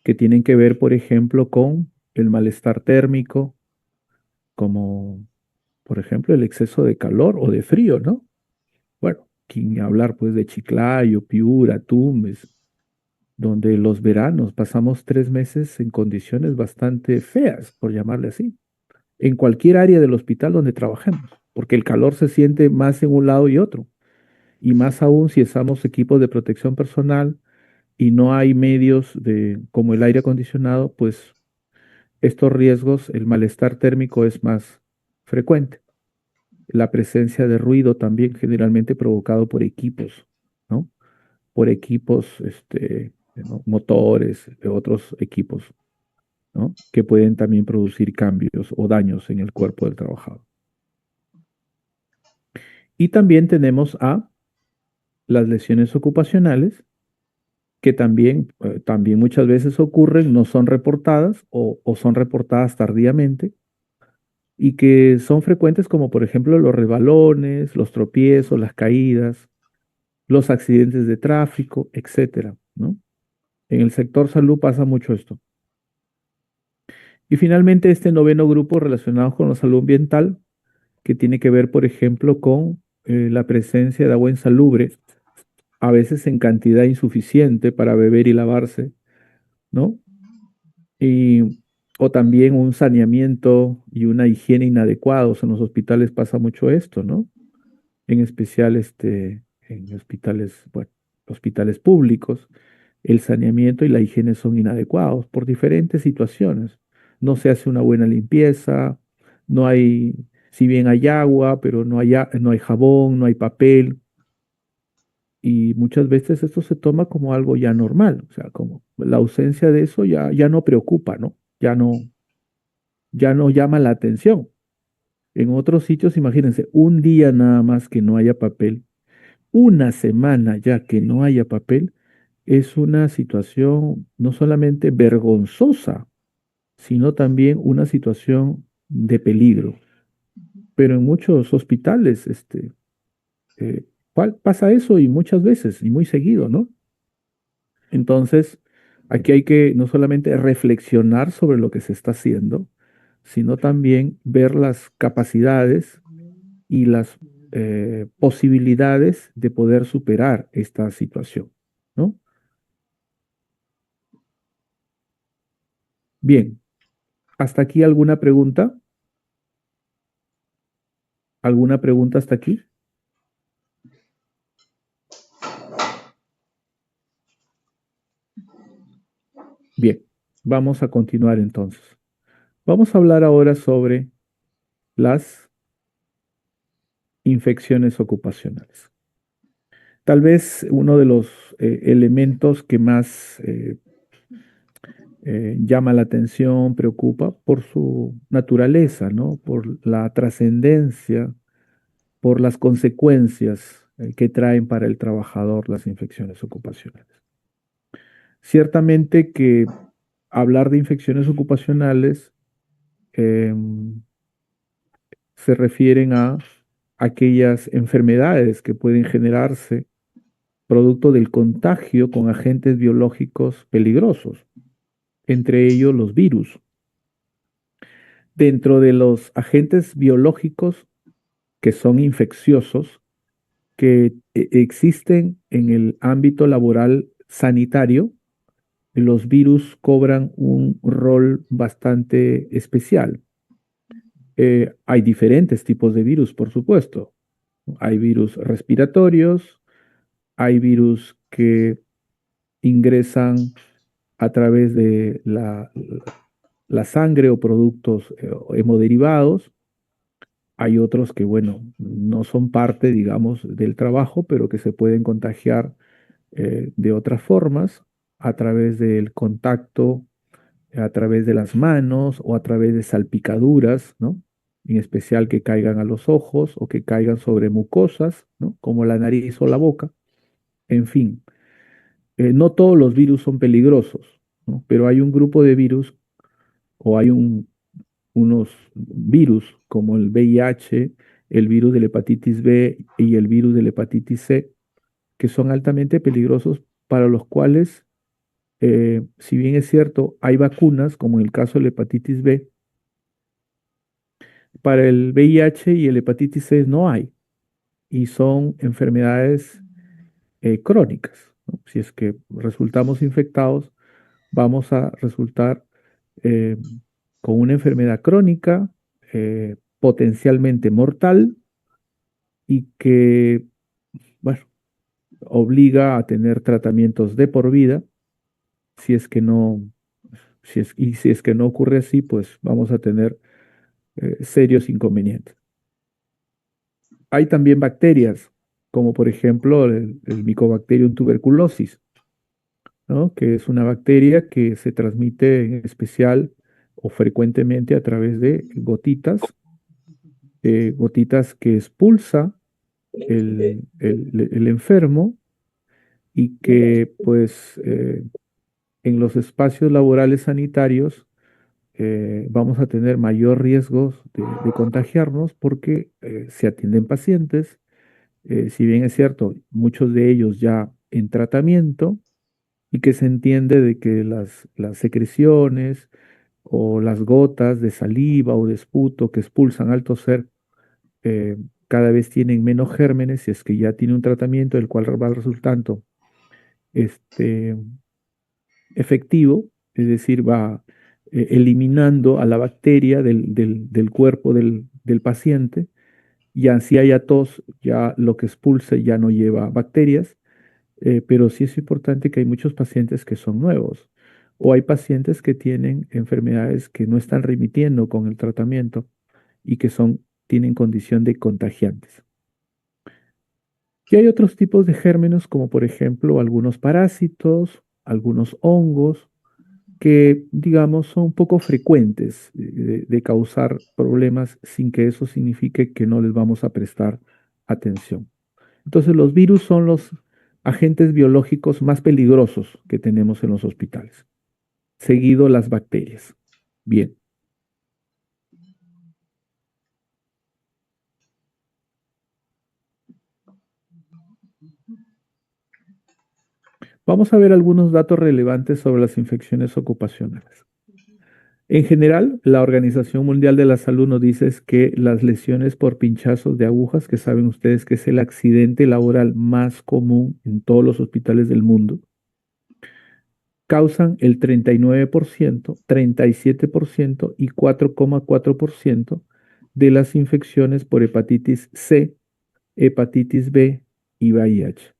que tienen que ver, por ejemplo, con el malestar térmico, como por ejemplo el exceso de calor o de frío, ¿no? Bueno, quién hablar pues de Chiclayo, Piura, Tumbes, donde los veranos pasamos 3 meses en condiciones bastante feas, por llamarle así, en cualquier área del hospital donde trabajemos, porque el calor se siente más en un lado y otro, y más aún si usamos equipos de protección personal y no hay medios como el aire acondicionado, pues estos riesgos, el malestar térmico es más frecuente. La presencia de ruido también generalmente provocado por equipos, ¿no? Por equipos, ¿no? Motores, otros equipos, ¿no? Que pueden también producir cambios o daños en el cuerpo del trabajador. Y también tenemos a las lesiones ocupacionales, que también muchas veces ocurren, no son reportadas o son reportadas tardíamente y que son frecuentes como por ejemplo los resbalones, los tropiezos, las caídas, los accidentes de tráfico, etcétera, ¿no? En el sector salud pasa mucho esto. Y finalmente este noveno grupo relacionado con la salud ambiental, que tiene que ver, por ejemplo, con la presencia de agua insalubre, a veces en cantidad insuficiente para beber y lavarse, ¿no? Y, o también un saneamiento y una higiene inadecuados. En los hospitales pasa mucho esto, ¿no? En especial en hospitales, bueno, hospitales públicos, el saneamiento y la higiene son inadecuados por diferentes situaciones. No se hace una buena limpieza, no hay, si bien hay agua, pero no hay jabón, no hay papel, y muchas veces esto se toma como algo ya normal, o sea, como la ausencia de eso ya no preocupa, ¿no? Ya no llama la atención. En otros sitios, imagínense, un día nada más que no haya papel, una semana ya que no haya papel, es una situación no solamente vergonzosa, sino también una situación de peligro. Pero en muchos hospitales, eh, pasa eso y muchas veces y muy seguido, ¿no? Entonces, aquí hay que no solamente reflexionar sobre lo que se está haciendo, sino también ver las capacidades y las posibilidades de poder superar esta situación, ¿no? Bien, ¿hasta aquí alguna pregunta? ¿Alguna pregunta hasta aquí? Bien, vamos a continuar entonces. Vamos a hablar ahora sobre las infecciones ocupacionales. Tal vez uno de los elementos que más llama la atención, preocupa por su naturaleza, ¿no? Por la trascendencia, por las consecuencias que traen para el trabajador las infecciones ocupacionales. Ciertamente que hablar de infecciones ocupacionales se refieren a aquellas enfermedades que pueden generarse producto del contagio con agentes biológicos peligrosos, entre ellos los virus. Dentro de los agentes biológicos que son infecciosos, que existen en el ámbito laboral sanitario, los virus cobran un rol bastante especial. Hay diferentes tipos de virus, por supuesto. Hay virus respiratorios, hay virus que ingresan a través de la sangre o productos hemoderivados. Hay otros que, bueno, no son parte, digamos, del trabajo, pero que se pueden contagiar de otras formas, a través del contacto, a través de las manos o a través de salpicaduras, ¿no? En especial que caigan a los ojos o que caigan sobre mucosas, ¿no? Como la nariz o la boca. En fin, no todos los virus son peligrosos, ¿no? Pero hay un grupo de virus o hay unos virus como el VIH, el virus de la hepatitis B y el virus de la hepatitis C, que son altamente peligrosos, para los cuales, si bien es cierto, hay vacunas, como en el caso de la hepatitis B, para el VIH y el hepatitis C no hay, y son enfermedades crónicas, ¿no? Si es que resultamos infectados, vamos a resultar eh, con una enfermedad crónica, potencialmente mortal, y que, bueno, obliga a tener tratamientos de por vida. Si es que no, y si es que no ocurre así, pues vamos a tener serios inconvenientes. Hay también bacterias, como por ejemplo el Mycobacterium tuberculosis, ¿no? Que es una bacteria que se transmite en especial o frecuentemente a través de gotitas, gotitas que expulsa el enfermo, y que pues en los espacios laborales sanitarios vamos a tener mayor riesgo de contagiarnos, porque se atienden pacientes, si bien es cierto, muchos de ellos ya en tratamiento, y que se entiende de que las secreciones o las gotas de saliva o de esputo que expulsan al toser eh, cada vez tienen menos gérmenes, si es que ya tiene un tratamiento el cual va resultando este, efectivo, es decir, va eliminando a la bacteria del cuerpo del paciente, y así haya tos, ya lo que expulse ya no lleva bacterias. Pero sí es importante que hay muchos pacientes que son nuevos, o hay pacientes que tienen enfermedades que no están remitiendo con el tratamiento y que tienen condición de contagiantes. Y hay otros tipos de gérmenes, como por ejemplo algunos parásitos, algunos hongos, que digamos son poco frecuentes de causar problemas, sin que eso signifique que no les vamos a prestar atención. Entonces, los virus son los agentes biológicos más peligrosos que tenemos en los hospitales, seguido las bacterias. Bien, vamos a ver algunos datos relevantes sobre las infecciones ocupacionales. En general, la Organización Mundial de la Salud nos dice es que las lesiones por pinchazos de agujas, que saben ustedes que es el accidente laboral más común en todos los hospitales del mundo, causan el 39%, 37% y 4,4% de las infecciones por hepatitis C, hepatitis B y VIH.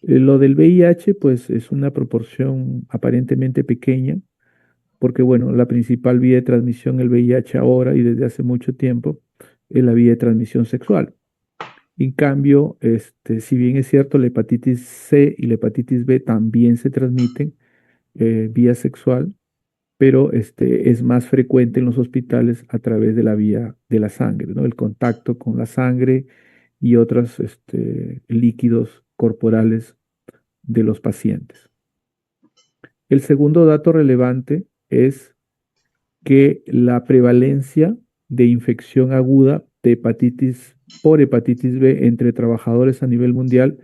Lo del VIH, pues es una proporción aparentemente pequeña, porque bueno, la principal vía de transmisión del VIH ahora y desde hace mucho tiempo es la vía de transmisión sexual. En cambio, si bien es cierto, la hepatitis C y la hepatitis B también se transmiten vía sexual, pero es más frecuente en los hospitales a través de la vía de la sangre, ¿no? El contacto con la sangre y otros líquidos corporales de los pacientes. El segundo dato relevante es que la prevalencia de infección aguda de hepatitis por hepatitis B entre trabajadores a nivel mundial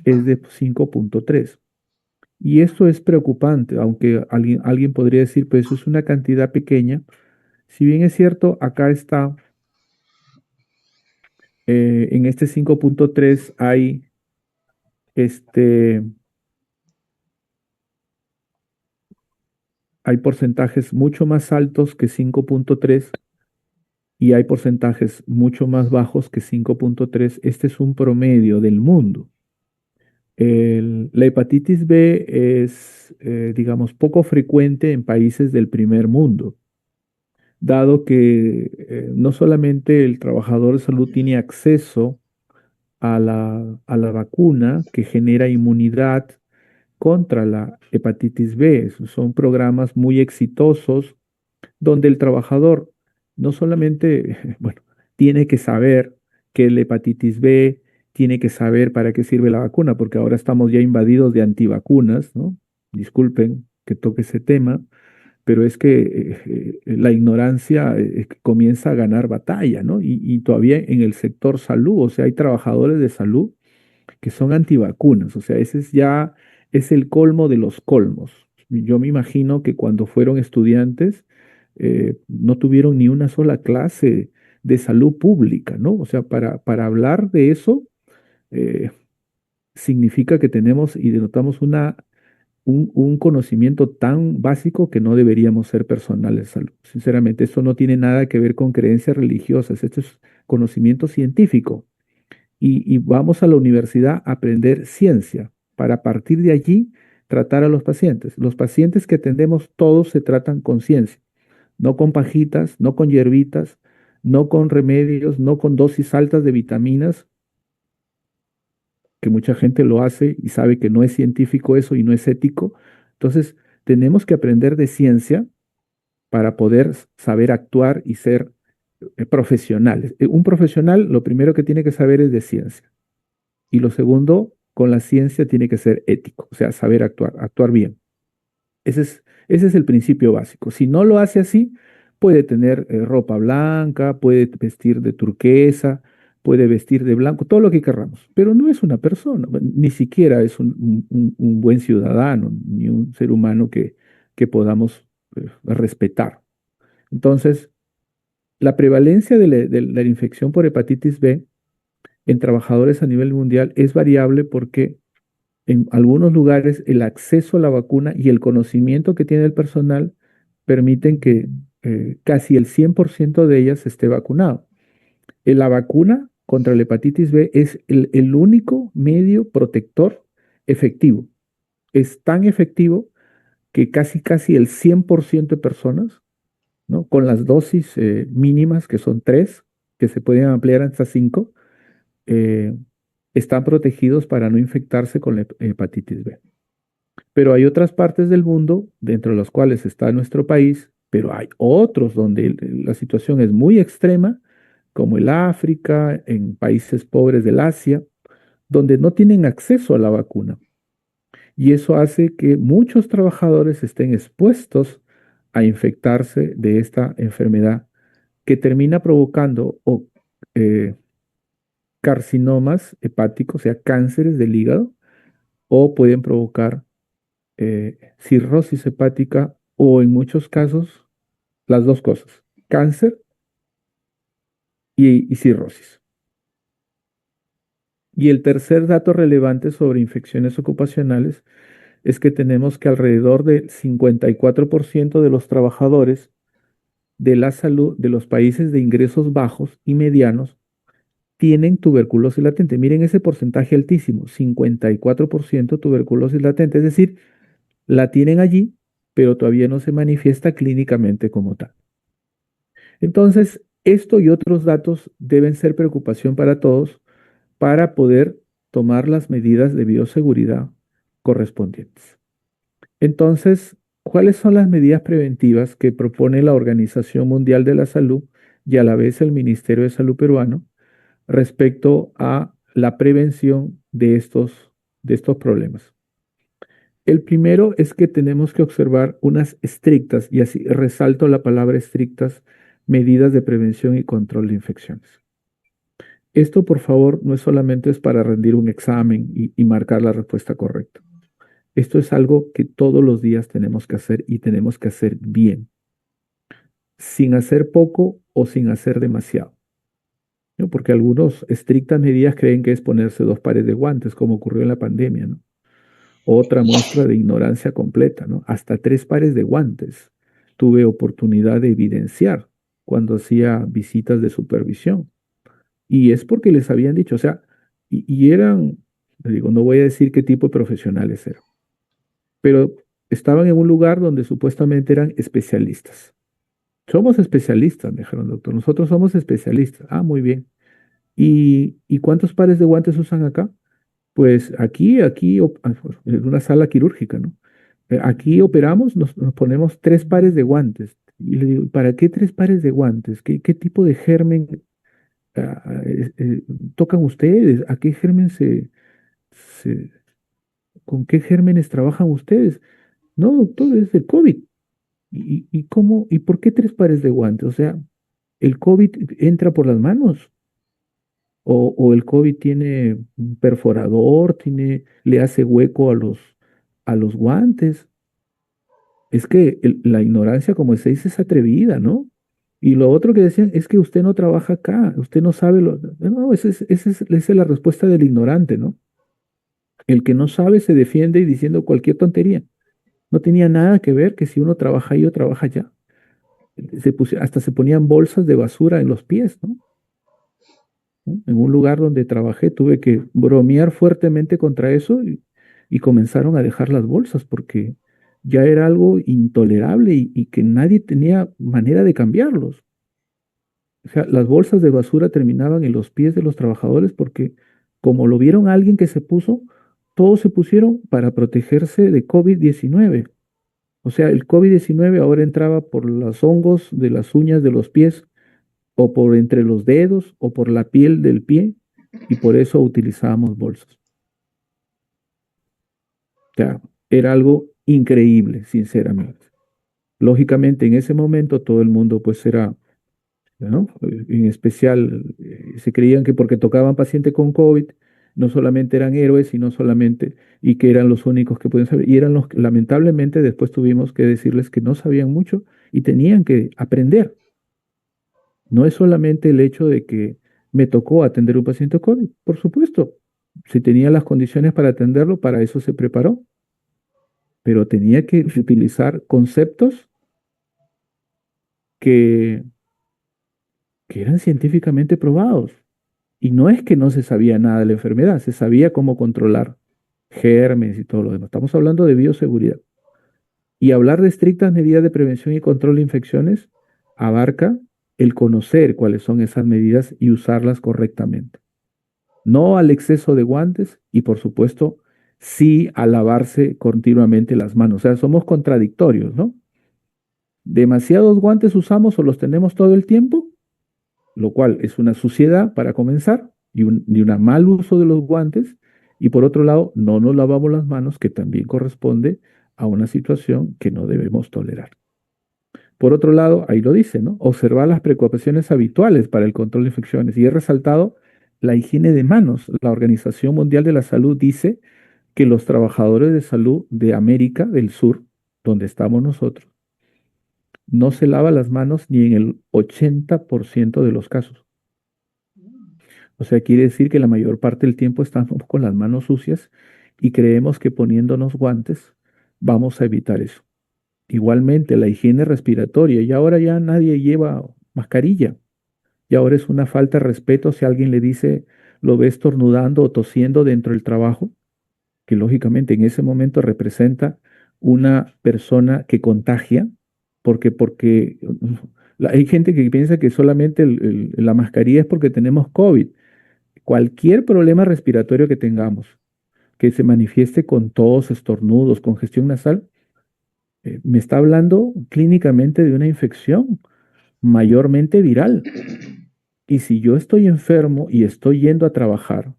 es de 5,3. Y esto es preocupante, aunque alguien podría decir, pues eso es una cantidad pequeña. Si bien es cierto, acá está, en este 5,3 este, hay porcentajes mucho más altos que 5,3, y hay porcentajes mucho más bajos que 5,3. Este es un promedio del mundo. La hepatitis B es, digamos, poco frecuente en países del primer mundo. dado que no solamente el trabajador de salud tiene acceso a la vacuna que genera inmunidad contra la hepatitis B. Son programas muy exitosos donde el trabajador no solamente, bueno, tiene que saber que la hepatitis B, tiene que saber para qué sirve la vacuna, porque ahora estamos ya invadidos de antivacunas, ¿no? Disculpen que toque ese tema, pero es que la ignorancia comienza a ganar batalla, ¿no? Y todavía en el sector salud, o sea, hay trabajadores de salud que son antivacunas, o sea, ese es ya es el colmo de los colmos. Yo me imagino que cuando fueron estudiantes no tuvieron ni una sola clase de salud pública, ¿no? O sea, para hablar de eso eh, significa que tenemos y denotamos un conocimiento tan básico que no deberíamos ser personal de salud. Sinceramente, esto no tiene nada que ver con creencias religiosas, esto es conocimiento científico y vamos a la universidad a aprender ciencia para a partir de allí tratar a los pacientes. Los pacientes que atendemos todos se tratan con ciencia, no con pajitas, no con hierbitas, no con remedios, no con dosis altas de vitaminas, que mucha gente lo hace y sabe que no es científico eso y no es ético. Entonces, tenemos que aprender de ciencia para poder saber actuar y ser profesionales. Un profesional lo primero que tiene que saber es de ciencia. Y lo segundo, con la ciencia tiene que ser ético, o sea, saber actuar, actuar bien. Ese es el principio básico. Si no lo hace así, puede tener ropa blanca, puede vestir de turquesa, puede vestir de blanco, todo lo que queramos, pero no es una persona, ni siquiera es un buen ciudadano, ni un ser humano que podamos respetar. Entonces, la prevalencia de la infección por hepatitis B en trabajadores a nivel mundial es variable porque en algunos lugares el acceso a la vacuna y el conocimiento que tiene el personal permiten que casi el 100% de ellas esté vacunado. La vacuna contra la hepatitis B es el único medio protector efectivo. Es tan efectivo que casi el 100% de personas, ¿no? Con las dosis mínimas, que son tres, que se pueden ampliar hasta cinco, eh, están protegidos para no infectarse con la hepatitis B. Pero hay otras partes del mundo, dentro de las cuales está nuestro país, pero hay otros donde la situación es muy extrema, como el África, en países pobres del Asia, donde no tienen acceso a la vacuna. Y eso hace que muchos trabajadores estén expuestos a infectarse de esta enfermedad que termina provocando eh, carcinomas hepáticos, o sea, cánceres del hígado, o pueden provocar cirrosis hepática o en muchos casos las dos cosas, cáncer y cirrosis. Y el tercer dato relevante sobre infecciones ocupacionales es que tenemos que alrededor del 54% de los trabajadores de la salud de los países de ingresos bajos y medianos tienen tuberculosis latente. Miren ese porcentaje altísimo, 54% tuberculosis latente, es decir, la tienen allí, pero todavía no se manifiesta clínicamente como tal. Entonces, esto y otros datos deben ser preocupación para todos para poder tomar las medidas de bioseguridad correspondientes. Entonces, ¿cuáles son las medidas preventivas que propone la Organización Mundial de la Salud y a la vez el Ministerio de Salud peruano respecto a la prevención de estos problemas? El primero es que tenemos que observar unas estrictas, y así resalto la palabra estrictas, medidas de prevención y control de infecciones. Esto, por favor, no es solamente es para rendir un examen y marcar la respuesta correcta. Esto es algo que todos los días tenemos que hacer y tenemos que hacer bien, sin hacer poco o sin hacer demasiado, ¿no? Porque algunos estrictas medidas creen que es ponerse dos pares de guantes, como ocurrió en la pandemia, ¿no? Otra muestra de ignorancia completa, ¿no? Hasta tres pares de guantes tuve oportunidad de evidenciar cuando hacía visitas de supervisión. Y es porque les habían dicho, o sea, y eran, le digo, no voy a decir qué tipo de profesionales eran, pero estaban en un lugar donde supuestamente eran especialistas. Somos especialistas, me dijeron, doctor. Nosotros somos especialistas. Ah, muy bien. ¿Y cuántos pares de guantes usan acá? Pues en una sala quirúrgica, ¿no? Aquí operamos, nos ponemos 3 pares de guantes. Y le digo, ¿para qué 3 pares de guantes? ¿Qué tipo de germen tocan ustedes? ¿A qué germen se- con qué gérmenes trabajan ustedes? No, doctor, es el COVID. ¿Y cómo, y por qué 3 pares de guantes? O sea, ¿el COVID entra por las manos? ¿O el COVID tiene un perforador, le hace hueco a los guantes? Es que la ignorancia, como se dice, es atrevida, ¿no? Y lo otro que decían es que usted no trabaja acá, usted no sabe lo... No, esa es la respuesta del ignorante, ¿no? El que no sabe se defiende y diciendo cualquier tontería. No tenía nada que ver que si uno trabaja ahí o trabaja allá. Hasta se ponían bolsas de basura en los pies, ¿no? ¿No? En un lugar donde trabajé tuve que bromear fuertemente contra eso y comenzaron a dejar las bolsas porque ya era algo intolerable y que nadie tenía manera de cambiarlos. O sea, las bolsas de basura terminaban en los pies de los trabajadores porque como lo vieron a alguien que se puso, todos se pusieron para protegerse de COVID-19. O sea, el COVID-19 ahora entraba por los hongos de las uñas de los pies o por entre los dedos o por la piel del pie y por eso utilizábamos bolsas. O sea, era algo increíble, sinceramente. Lógicamente, en ese momento todo el mundo pues era, ¿no? En especial, se creían que porque tocaban paciente con COVID, no solamente eran héroes, sino solamente, y que eran los únicos que podían saber. Y eran los que, lamentablemente, después tuvimos que decirles que no sabían mucho y tenían que aprender. No es solamente el hecho de que me tocó atender un paciente COVID, por supuesto. Si tenía las condiciones para atenderlo, para eso se preparó, pero tenía que utilizar conceptos que, que eran científicamente probados. Y no es que no se sabía nada de la enfermedad, se sabía cómo controlar gérmenes y todo lo demás. Estamos hablando de bioseguridad. Y hablar de estrictas medidas de prevención y control de infecciones abarca el conocer cuáles son esas medidas y usarlas correctamente. No al exceso de guantes y por supuesto sí a lavarse continuamente las manos. O sea, somos contradictorios, ¿no? Demasiados guantes usamos o los tenemos todo el tiempo, lo cual es una suciedad para comenzar y un mal uso de los guantes. Y por otro lado, no nos lavamos las manos, que también corresponde a una situación que no debemos tolerar. Por otro lado, ahí lo dice, ¿no? Observar las precauciones habituales para el control de infecciones. Y he resaltado la higiene de manos. La Organización Mundial de la Salud dice que los trabajadores de salud de América del Sur, donde estamos nosotros, no se lava las manos ni en el 80% de los casos. O sea, quiere decir que la mayor parte del tiempo estamos con las manos sucias y creemos que poniéndonos guantes vamos a evitar eso. Igualmente, la higiene respiratoria, y ahora ya nadie lleva mascarilla, y ahora es una falta de respeto si alguien le dice, lo ves estornudando o tosiendo dentro del trabajo, que lógicamente en ese momento representa una persona que contagia, porque hay gente que piensa que solamente la mascarilla es porque tenemos COVID. Cualquier problema respiratorio que tengamos, que se manifieste con tos, estornudos, congestión nasal, me está hablando clínicamente de una infección mayormente viral. Y si yo estoy enfermo y estoy yendo a trabajar,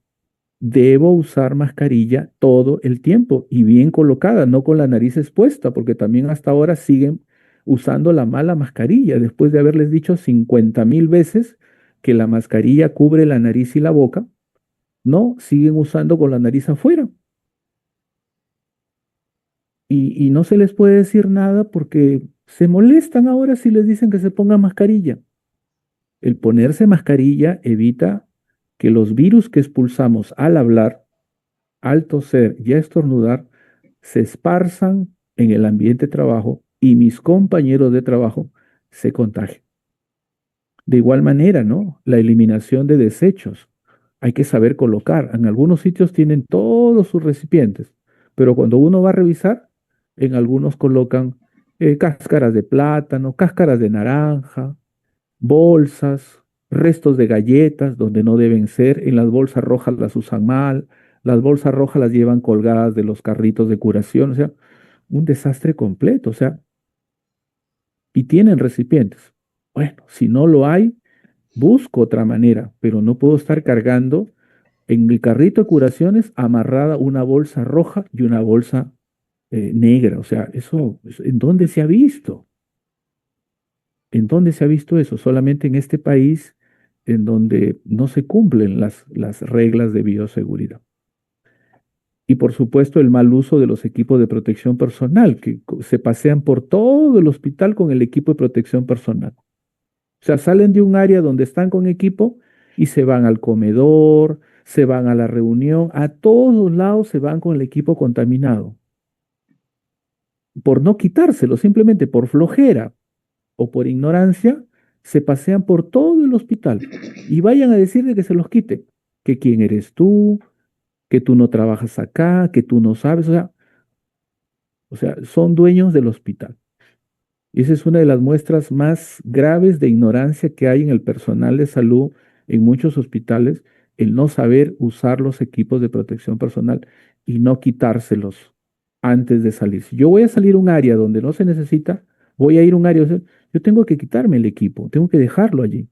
debo usar mascarilla todo el tiempo y bien colocada, no con la nariz expuesta, porque también hasta ahora siguen usando la mala mascarilla, después de haberles dicho 50.000 veces que la mascarilla cubre la nariz y la boca. No, siguen usando con la nariz afuera. Y no se les puede decir nada porque se molestan ahora si les dicen que se pongan mascarilla. El ponerse mascarilla evita que los virus que expulsamos al hablar, al toser y a estornudar se esparzan en el ambiente de trabajo y mis compañeros de trabajo se contagien. De igual manera, ¿no? La eliminación de desechos. Hay que saber colocar. En algunos sitios tienen todos sus recipientes, pero cuando uno va a revisar, en algunos colocan cáscaras de plátano, cáscaras de naranja, bolsas, restos de galletas donde no deben ser. En las bolsas rojas las usan mal, las bolsas rojas las llevan colgadas de los carritos de curación, o sea, un desastre completo, o sea, y tienen recipientes. Bueno, si no lo hay, busco otra manera, pero no puedo estar cargando en el carrito de curaciones amarrada una bolsa roja y una bolsa negra. O sea, ¿en dónde se ha visto? ¿En dónde se ha visto eso? Solamente en este país en donde no se cumplen las reglas de bioseguridad. Y por supuesto el mal uso de los equipos de protección personal, que se pasean por todo el hospital con el equipo de protección personal. O sea, salen de un área donde están con equipo y se van al comedor, se van a la reunión, a todos lados se van con el equipo contaminado. Por no quitárselo, simplemente por flojera o por ignorancia, se pasean por todo el hospital y vayan a decirle que se los quite, que quién eres tú, que tú no trabajas acá, que tú no sabes, o sea, son dueños del hospital. Y esa es una de las muestras más graves de ignorancia que hay en el personal de salud en muchos hospitales, el no saber usar los equipos de protección personal y no quitárselos antes de salir. Si yo voy a salir a un área donde no se necesita, voy a ir a un área, o sea, yo tengo que quitarme el equipo, tengo que dejarlo allí.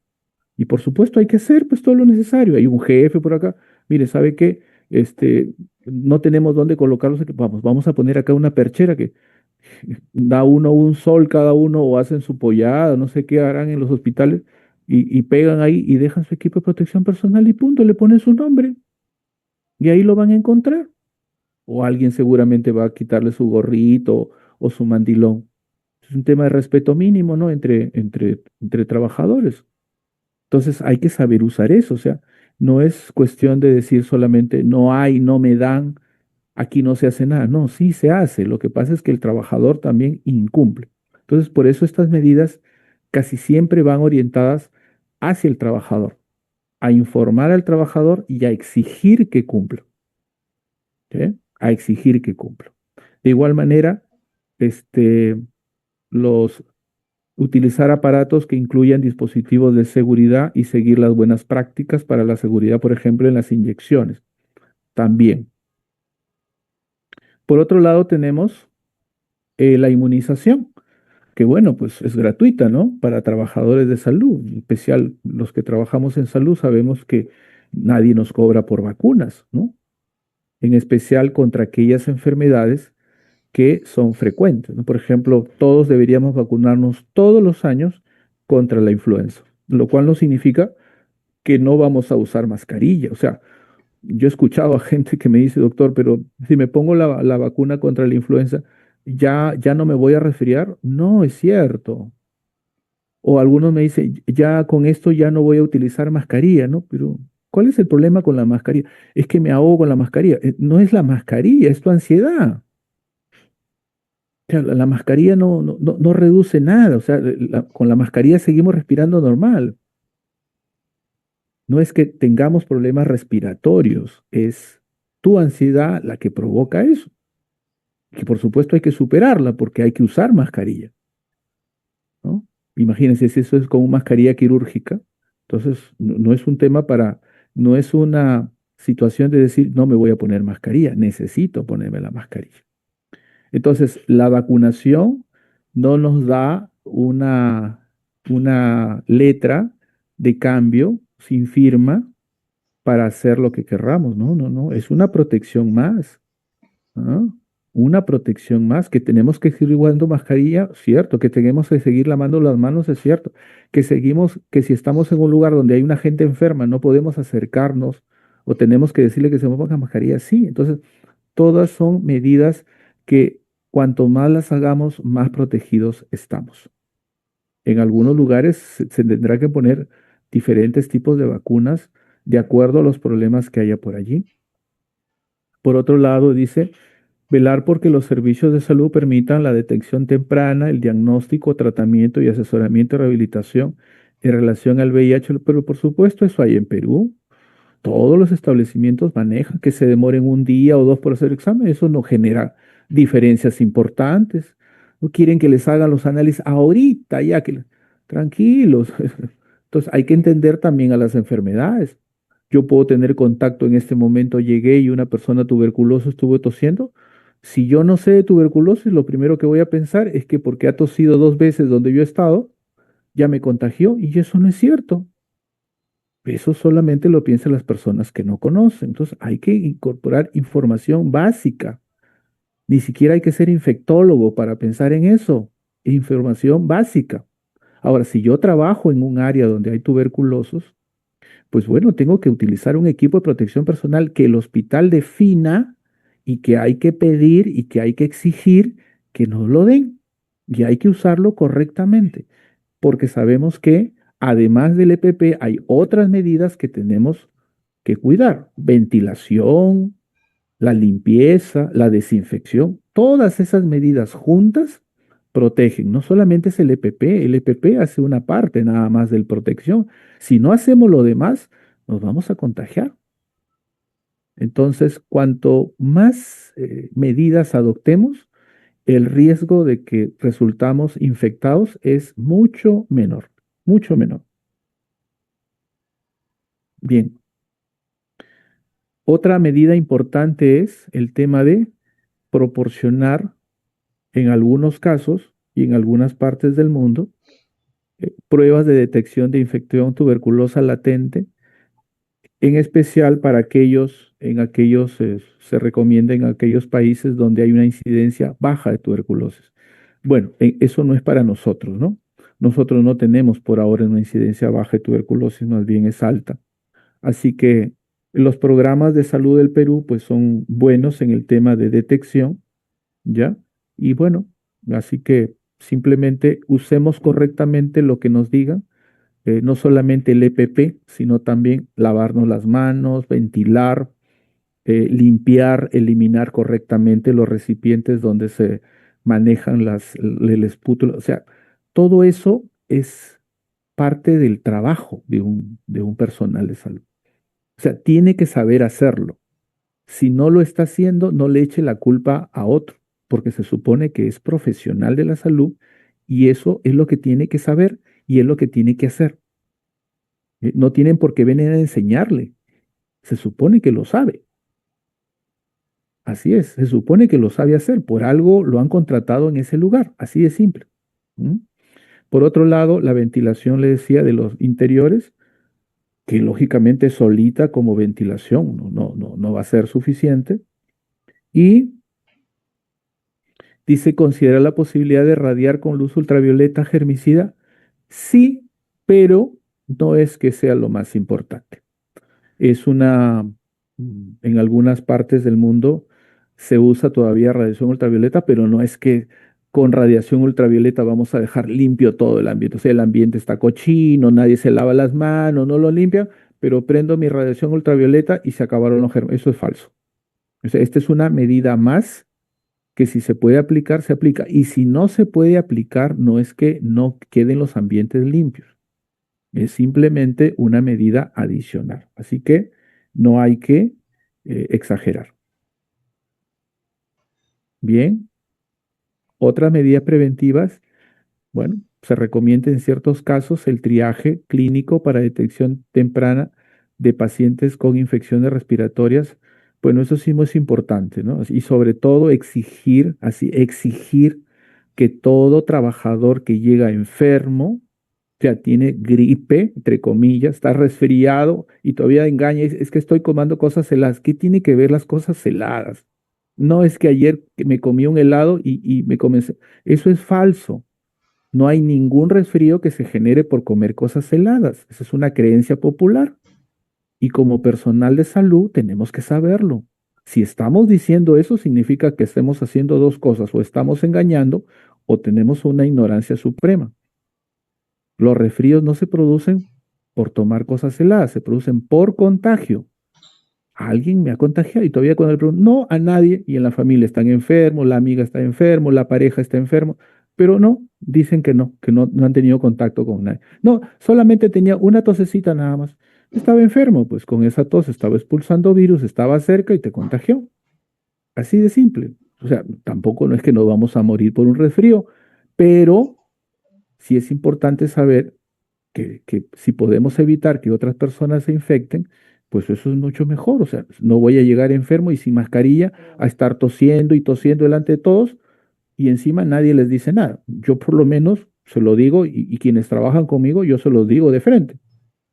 Y por supuesto hay que hacer pues todo lo necesario. Hay un jefe por acá, mire, ¿sabe qué? No tenemos dónde colocarlos, vamos a poner acá una perchera que da uno un sol cada uno o hacen su pollada, no sé qué harán en los hospitales y pegan ahí y dejan su equipo de protección personal y punto, le ponen su nombre y ahí lo van a encontrar. O alguien seguramente va a quitarle su gorrito o su mandilón. Es un tema de respeto mínimo, ¿no? Entre trabajadores. Entonces hay que saber usar eso, o sea, no es cuestión de decir solamente no hay, no me dan, aquí no se hace nada. No, sí se hace. Lo que pasa es que el trabajador también incumple. Entonces, por eso estas medidas casi siempre van orientadas hacia el trabajador, a informar al trabajador y a exigir que cumpla. ¿Ok? A exigir que cumpla. De igual manera, este, los utilizar aparatos que incluyan dispositivos de seguridad y seguir las buenas prácticas para la seguridad, por ejemplo, en las inyecciones. También. Por otro lado, tenemos la inmunización, que bueno, pues es gratuita, ¿no? Para trabajadores de salud, en especial los que trabajamos en salud, sabemos que nadie nos cobra por vacunas, ¿no? En especial contra aquellas enfermedades que son frecuentes, ¿no? Por ejemplo, todos deberíamos vacunarnos todos los años contra la influenza, lo cual no significa que no vamos a usar mascarilla. O sea, yo he escuchado a gente que me dice, doctor, pero si me pongo la vacuna contra la influenza, ya no me voy a resfriar. No, es cierto. O algunos me dicen, ya con esto ya no voy a utilizar mascarilla, ¿no? Pero, ¿cuál es el problema con la mascarilla? Es que me ahogo con la mascarilla. No es la mascarilla, es tu ansiedad. O sea, la mascarilla no reduce nada. O sea, con la mascarilla seguimos respirando normal. No es que tengamos problemas respiratorios, es tu ansiedad la que provoca eso. Que por supuesto hay que superarla porque hay que usar mascarilla, ¿no? Imagínense si eso es con una mascarilla quirúrgica. Entonces, no es un tema no es una situación de decir, no me voy a poner mascarilla, necesito ponerme la mascarilla. Entonces, la vacunación no nos da una letra de cambio sin firma para hacer lo que querramos. No, no, no. Es una protección más. ¿Ah? Una protección más. Que tenemos que seguir usando mascarilla, cierto. Que tenemos que seguir lavando las manos, es cierto. Que si estamos en un lugar donde hay una gente enferma, no podemos acercarnos o tenemos que decirle que se ponga mascarilla, sí. Entonces, todas son medidas que cuanto más las hagamos, más protegidos estamos. En algunos lugares se tendrá que poner diferentes tipos de vacunas de acuerdo a los problemas que haya por allí. Por otro lado, dice, velar porque los servicios de salud permitan la detección temprana, el diagnóstico, tratamiento y asesoramiento y rehabilitación en relación al VIH, pero por supuesto eso hay en Perú. Todos los establecimientos manejan que se demoren un día o dos por hacer examen. Eso no genera diferencias importantes. No quieren que les hagan los análisis ahorita, ya que tranquilos. Entonces hay que entender también a las enfermedades. Yo puedo tener contacto en este momento, llegué y una persona tuberculosa estuvo tosiendo. Si yo no sé de tuberculosis, lo primero que voy a pensar es que porque ha tosido 2 veces donde yo he estado, ya me contagió y eso no es cierto. Eso solamente lo piensan las personas que no conocen. Entonces hay que incorporar información básica. Ni siquiera hay que ser infectólogo para pensar en eso. Información básica. Ahora, si yo trabajo en un área donde hay tuberculosos, pues bueno, tengo que utilizar un equipo de protección personal que el hospital defina y que hay que pedir y que hay que exigir que nos lo den. Y hay que usarlo correctamente, porque sabemos que además del EPP hay otras medidas que tenemos que cuidar. Ventilación, la limpieza, la desinfección, todas esas medidas juntas protegen. No solamente es el EPP hace una parte nada más de protección. Si no hacemos lo demás, nos vamos a contagiar. Entonces, cuanto más medidas adoptemos, el riesgo de que resultamos infectados es mucho menor, mucho menor. Bien, otra medida importante es el tema de proporcionar en algunos casos y en algunas partes del mundo pruebas de detección de infección tuberculosa latente, en especial para aquellos, se recomienda en aquellos países donde hay una incidencia baja de tuberculosis. Bueno, eso no es para nosotros, ¿no? Nosotros no tenemos por ahora una incidencia baja de tuberculosis, más bien es alta. Así que los programas de salud del Perú, pues son buenos en el tema de detección, ¿ya? Y bueno, así que simplemente usemos correctamente lo que nos digan, no solamente el EPP, sino también lavarnos las manos, ventilar, limpiar, eliminar correctamente los recipientes donde se manejan el espútulo. O sea, todo eso es parte del trabajo de un personal de salud. O sea, tiene que saber hacerlo. Si no lo está haciendo, no le eche la culpa a otro, porque se supone que es profesional de la salud y eso es lo que tiene que saber y es lo que tiene que hacer. No tienen por qué venir a enseñarle. Se supone que lo sabe. Así es, se supone que lo sabe hacer. Por algo lo han contratado en ese lugar. Así de simple. ¿Mm? Por otro lado, la ventilación, le decía, de los interiores, que lógicamente solita como ventilación no va a ser suficiente. Y dice, considera la posibilidad de radiar con luz ultravioleta germicida. Sí, pero no es que sea lo más importante. Es en algunas partes del mundo se usa todavía radiación ultravioleta, pero no es que con radiación ultravioleta vamos a dejar limpio todo el ambiente. O sea, el ambiente está cochino, nadie se lava las manos, no lo limpia, pero prendo mi radiación ultravioleta y se acabaron los gérmenes. Eso es falso. O sea, esta es una medida más que si se puede aplicar, se aplica. Y si no se puede aplicar, no es que no queden los ambientes limpios. Es simplemente una medida adicional. Así que no hay que exagerar. Bien, otras medidas preventivas, bueno, se recomienda en ciertos casos el triaje clínico para detección temprana de pacientes con infecciones respiratorias. Bueno, eso sí es importante, ¿no? Y sobre todo exigir, así, exigir que todo trabajador que llega enfermo, o sea, tiene gripe, entre comillas, está resfriado y todavía engaña, es que estoy comiendo cosas heladas. ¿Qué tiene que ver las cosas heladas? No es que ayer me comí un helado y me comencé. Eso es falso. No hay ningún resfrío que se genere por comer cosas heladas. Esa es una creencia popular. Y como personal de salud tenemos que saberlo. Si estamos diciendo eso, significa que estemos haciendo dos cosas, o estamos engañando o tenemos una ignorancia suprema. Los resfríos no se producen por tomar cosas heladas, se producen por contagio. Alguien me ha contagiado y todavía cuando le pregunto, no, a nadie, y en la familia están enfermos, la amiga está enfermo, la pareja está enfermo, pero no, dicen que no han tenido contacto con nadie. No, solamente tenía una tosecita nada más. Estaba enfermo, pues con esa tos estaba expulsando virus, estaba cerca y te contagió. Así de simple. O sea, tampoco no es que nos vamos a morir por un resfrío, pero sí es importante saber que si podemos evitar que otras personas se infecten, pues eso es mucho mejor. O sea, no voy a llegar enfermo y sin mascarilla a estar tosiendo y tosiendo delante de todos y encima nadie les dice nada. Yo por lo menos se lo digo y quienes trabajan conmigo, yo se los digo de frente,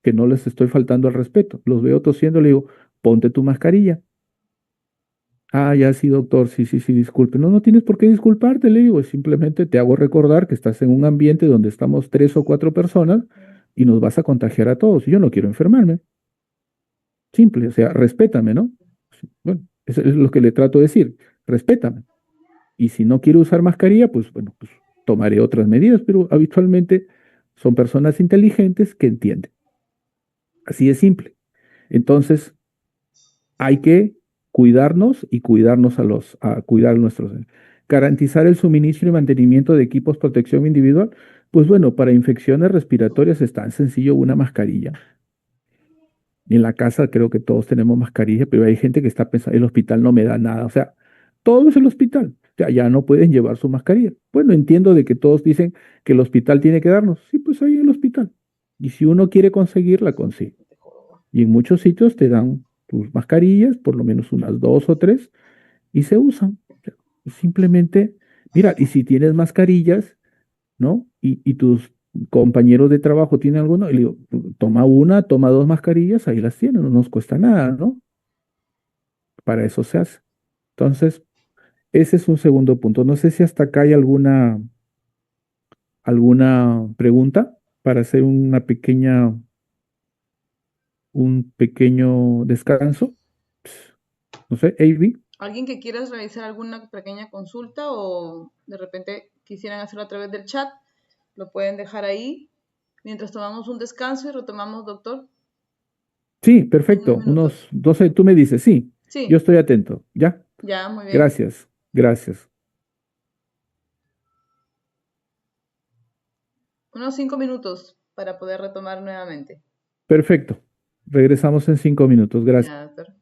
que no les estoy faltando al respeto. Los veo tosiendo, le digo, ponte tu mascarilla. Ah, ya sí, doctor, sí, sí, sí, disculpe. No, no tienes por qué disculparte, le digo, simplemente te hago recordar que estás en un ambiente donde estamos 3 o 4 personas y nos vas a contagiar a todos. Y yo no quiero enfermarme. Simple, o sea, respétame, ¿no? Sí, bueno, eso es lo que le trato de decir, respétame. Y si no quiero usar mascarilla, pues bueno, pues tomaré otras medidas, pero habitualmente son personas inteligentes que entienden. Así de simple. Entonces, hay que cuidarnos y cuidarnos a cuidar a nuestros. Garantizar el suministro y mantenimiento de equipos de protección individual. Pues bueno, para infecciones respiratorias es tan sencillo una mascarilla. En la casa creo que todos tenemos mascarilla, pero hay gente que está pensando, el hospital no me da nada. O sea, todo es el hospital. O sea, ya no pueden llevar su mascarilla. Bueno, entiendo de que todos dicen que el hospital tiene que darnos. Sí, pues ahí el hospital. Y si uno quiere conseguirla, consigue. Y en muchos sitios te dan tus mascarillas, por lo menos unas 2 o 3, y se usan. O sea, simplemente, mira, y si tienes mascarillas, ¿no? Y tus compañeros de trabajo tienen alguno, y le digo, toma una, toma 2 mascarillas, ahí las tienen, no nos cuesta nada, ¿no? Para eso se hace. Entonces, ese es un segundo punto. No sé si hasta acá hay alguna pregunta para hacer un pequeño descanso. No sé, Avi. ¿Alguien que quiera realizar alguna pequeña consulta o de repente quisieran hacerlo a través del chat? Lo pueden dejar ahí mientras tomamos un descanso y retomamos, doctor, Sí, en unos perfecto. minutos. Unos 12, tú me dices, sí, yo Sí, estoy atento. ¿Ya? ya, muy bien. Gracias, gracias. Unos 5 minutos para poder retomar nuevamente. Perfecto. Regresamos en 5 minutos. Gracias. Ya, doctor.